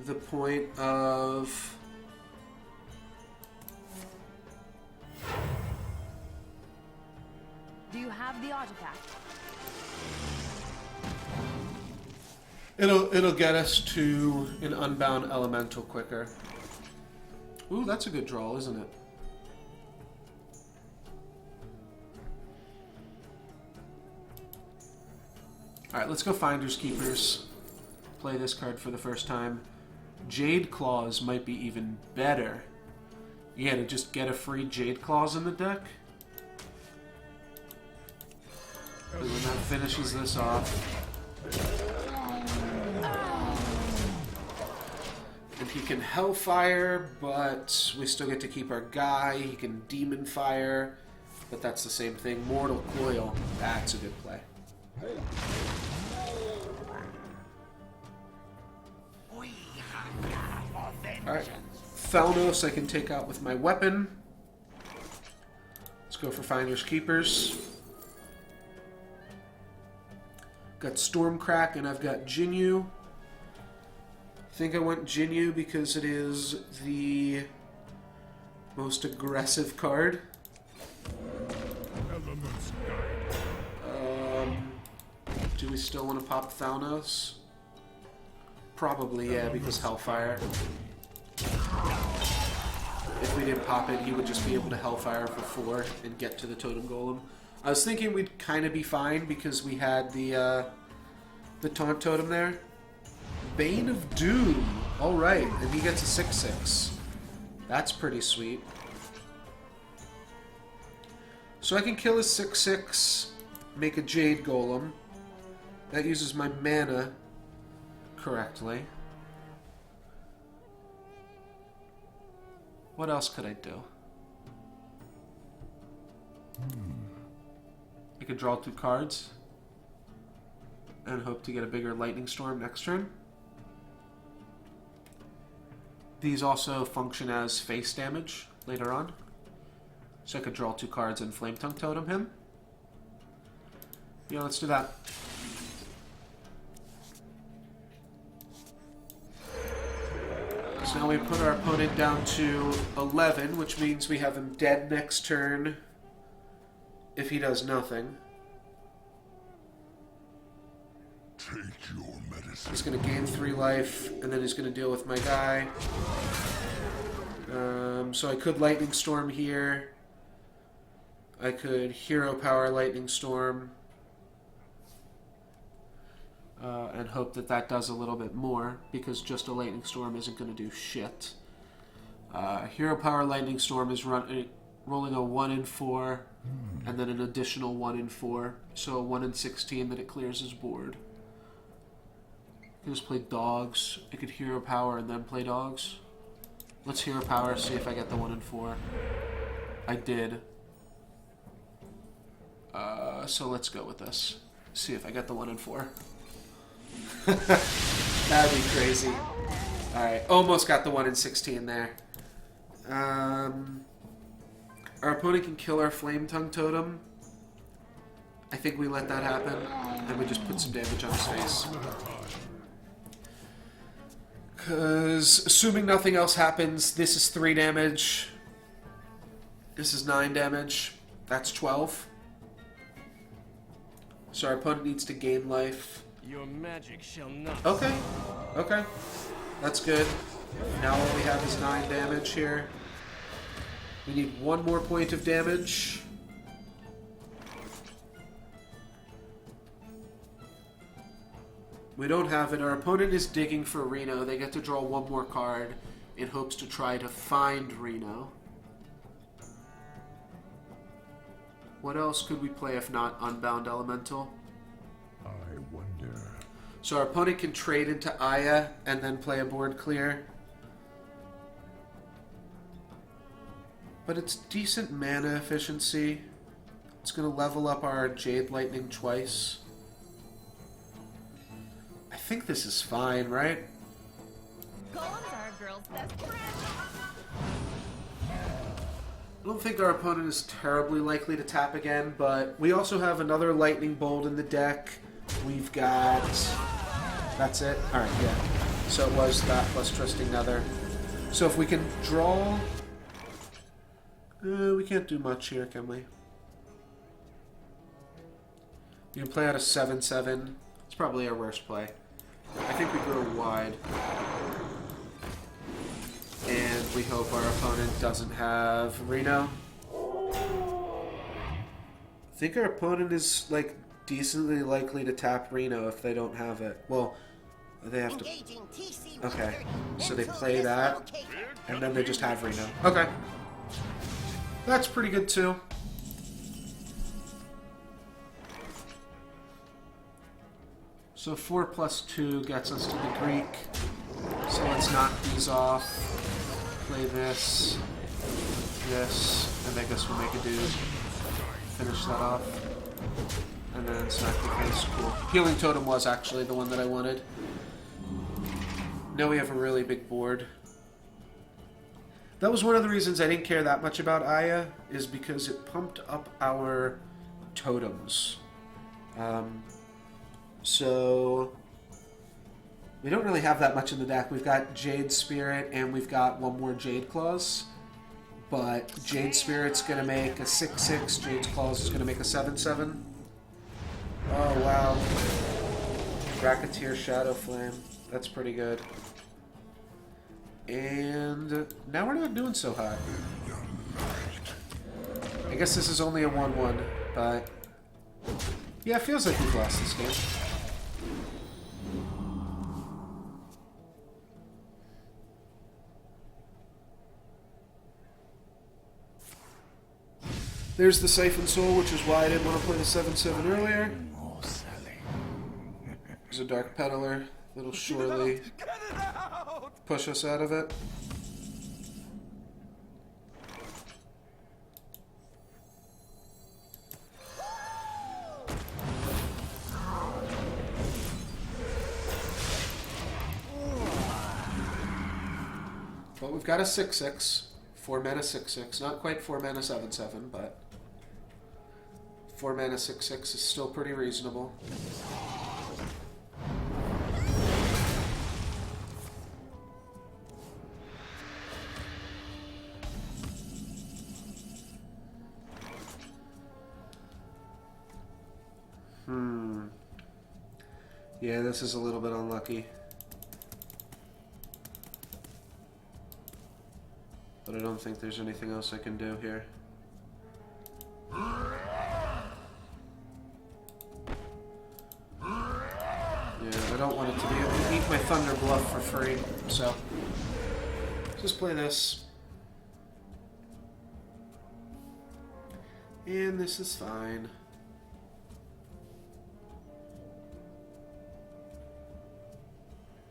the point of... Do you have the artifact? It'll get us to an Unbound Elemental quicker. Ooh, that's a good draw, isn't it? Alright, let's go Finders Keepers. Play this card for the first time. Jade Claws might be even better. Yeah, to just get a free Jade Claws in the deck. And when that finishes this off. And he can Hellfire, but we still get to keep our guy. He can Demon Fire, but that's the same thing. Mortal Coil, that's a good play. Alright, Thalnos I can take out with my weapon. Let's go for Finders Keepers. Got Stormcrack and I've got Jinyu. I think I went Jinyu because it is the most aggressive card. Elements guide. Do we still want to pop Thalnos? Probably, yeah, because Hellfire. If we didn't pop it, he would just be able to Hellfire for 4 and get to the Totem Golem. I was thinking we'd kind of be fine because we had the Taunt Totem there. Bane of Doom. Alright, and he gets a 6/6. That's pretty sweet. So I can kill a 6/6, make a Jade Golem. That uses my mana correctly. What else could I do? I could draw 2 cards and hope to get a bigger Lightning Storm next turn. These also function as face damage later on. So I could draw 2 cards and Flame Tongue Totem him. Yeah, let's do that. So now we put our opponent down to 11, which means we have him dead next turn if he does nothing. Take your medicine. He's going to gain 3 life, and then he's going to deal with my guy. So I could Lightning Storm here. I could Hero Power Lightning Storm. And hope that that does a little bit more, because just a Lightning Storm isn't going to do shit. Hero Power Lightning Storm is rolling a 1 in 4, and then an additional 1 in 4, so a 1 in 16 that it clears his board. I can just play Dogs. I could Hero Power and then play Dogs. Let's Hero Power, see if I get the 1 in 4. I did. So let's go with this. See if I get the 1 in 4. That'd be crazy. Alright, almost got the 1 in 16 there. Our opponent can kill our Flame Tongue Totem. I think we let that happen, and we just put some damage on his face. Because, assuming nothing else happens, this is 3 damage. This is 9 damage. That's 12. So our opponent needs to gain life. Your magic shall not. Okay. Okay. That's good. Now all we have is 9 damage here. We need 1 more point of damage. We don't have it. Our opponent is digging for Reno. They get to draw 1 more card in hopes to try to find Reno. What else could we play if not Unbound Elemental? I wonder. So our opponent can trade into Aya and then play a board clear. But it's decent mana efficiency. It's going to level up our Jade Lightning twice. think this is fine, right? Golems are a girl's best friend. I don't think our opponent is terribly likely to tap again, but we also have another Lightning Bolt in the deck. We've got... That's it? Alright, yeah. So it was that plus Trusting Nether. So if we can draw... we can't do much here, can we? You can play out a 7/7. It's probably our worst play. I think we go wide. And we hope our opponent doesn't have Reno. I think our opponent is, like, decently likely to tap Reno if they don't have it. Well, they have to... Okay, so they play that, and then they just have Reno. Okay. That's pretty good, too. So 4 plus 2 gets us to the Greek. So let's knock these off. Play this, and I guess we'll make a dude. Finish that off. And then smack the face. Cool. Healing Totem was actually the one that I wanted. Now we have a really big board. That was one of the reasons I didn't care that much about Aya, is because it pumped up our totems. So... we don't really have that much in the deck. We've got Jade Spirit, and we've got one more Jade Claws. But Jade Spirit's going to make a 6/6. Jade Claws is going to make a 7/7. Oh, wow. Racketeer Shadow Flame. That's pretty good. And now we're not doing so hot. I guess this is only a 1/1, but... yeah, it feels like we've lost this game. There's the Siphon Soul, which is why I didn't want to play the 7/7 earlier. There's a Dark Peddler that'll surely push us out of it. But we've got a 6/6. 4 mana 6/6. Not quite 4 mana 7/7, but 4 mana 6/6 is still pretty reasonable. Yeah, this is a little bit unlucky. But I don't think there's anything else I can do here. Yeah, I don't want it to be able to eat my Thunder Bluff for free, so... just play this. And this is fine.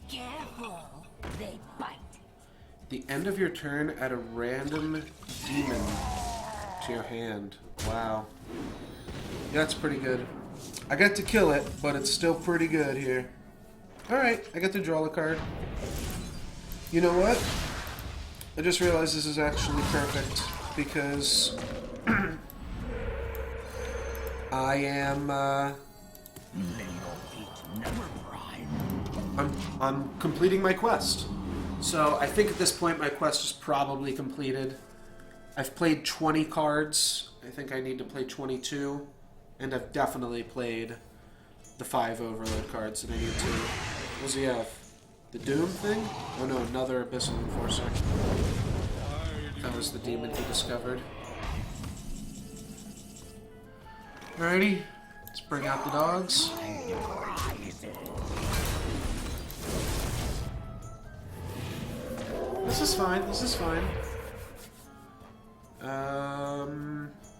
Careful, they bite. The end of your turn, add a random demon to your hand. Wow. Yeah, that's pretty good. I got to kill it, but it's still pretty good here. Alright, I get to draw a card. You know what? I just realized this is actually perfect, because I am, I'm completing my quest. So I think at this point my quest is probably completed. I've played 20 cards. I think I need to play 22. And I've definitely played the 5 Overload cards that I need to. What does he have? The Doom thing? Oh no, another Abyssal Enforcer. That was the demon he discovered. Alrighty, let's bring out the dogs. This is fine, this is fine. I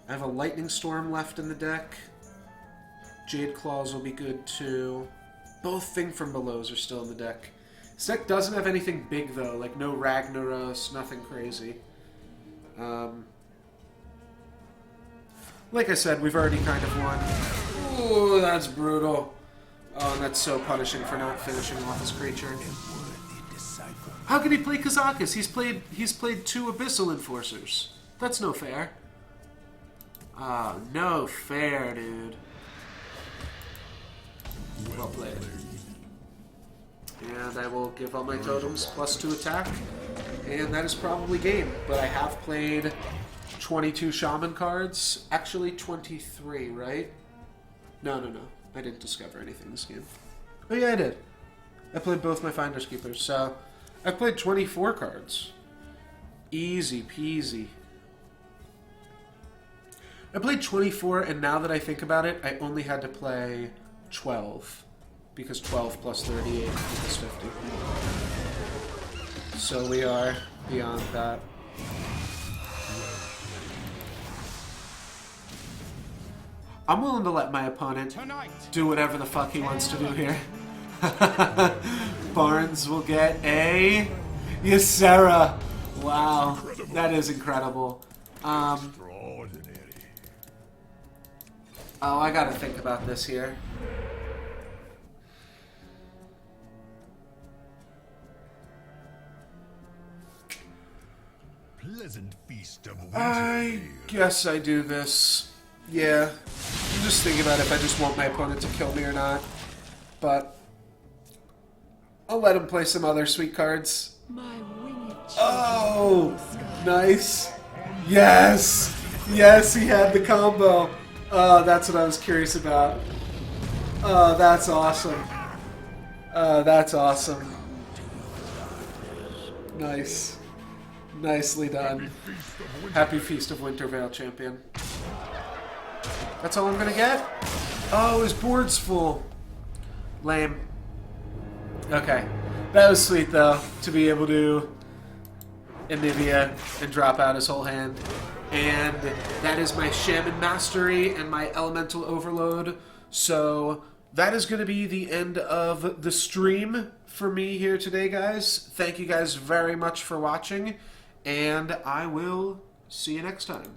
have a Lightning Storm left in the deck. Jade Claws will be good too. Both Thing from Belows are still in the deck. This deck doesn't have anything big though, like no Ragnaros, nothing crazy. Like I said, we've already kind of won. Ooh, that's brutal. Oh, and that's so punishing for not finishing off his creature. How can he play Kazakus? He's played 2 Abyssal Enforcers. That's no fair. Ah, no fair, dude. Well played. And I will give all my totems +2 attack. And that is probably game. But I have played 22 Shaman cards. Actually, 23, right? No. I didn't discover anything this game. Oh yeah, I did. I played both my Finders Keepers, so I played 24 cards. Easy peasy. I played 24, and now that I think about it, I only had to play 12. Because 12 plus 38 equals 50. So we are beyond that. I'm willing to let my opponent do whatever the fuck he wants to do here. Barnes will get a Ysera. Wow, that is incredible. Extraordinary. Oh, I gotta think about this here. Pleasant feast of winter. I guess I do this. Yeah. I'm just thinking about if I just want my opponent to kill me or not. But I'll let him play some other sweet cards. Oh! Nice. Yes! Yes, he had the combo. Oh, that's what I was curious about. Oh, that's awesome. That's awesome. Nice. Nicely done. Happy Feast of Wintervale, champion. That's all I'm gonna get? Oh, his board's full. Lame. Okay. That was sweet, though, to be able to Anivia and drop out his whole hand. And that is my Shaman Mastery and my Elemental Overload. So that is going to be the end of the stream for me here today, guys. Thank you guys very much for watching, and I will see you next time.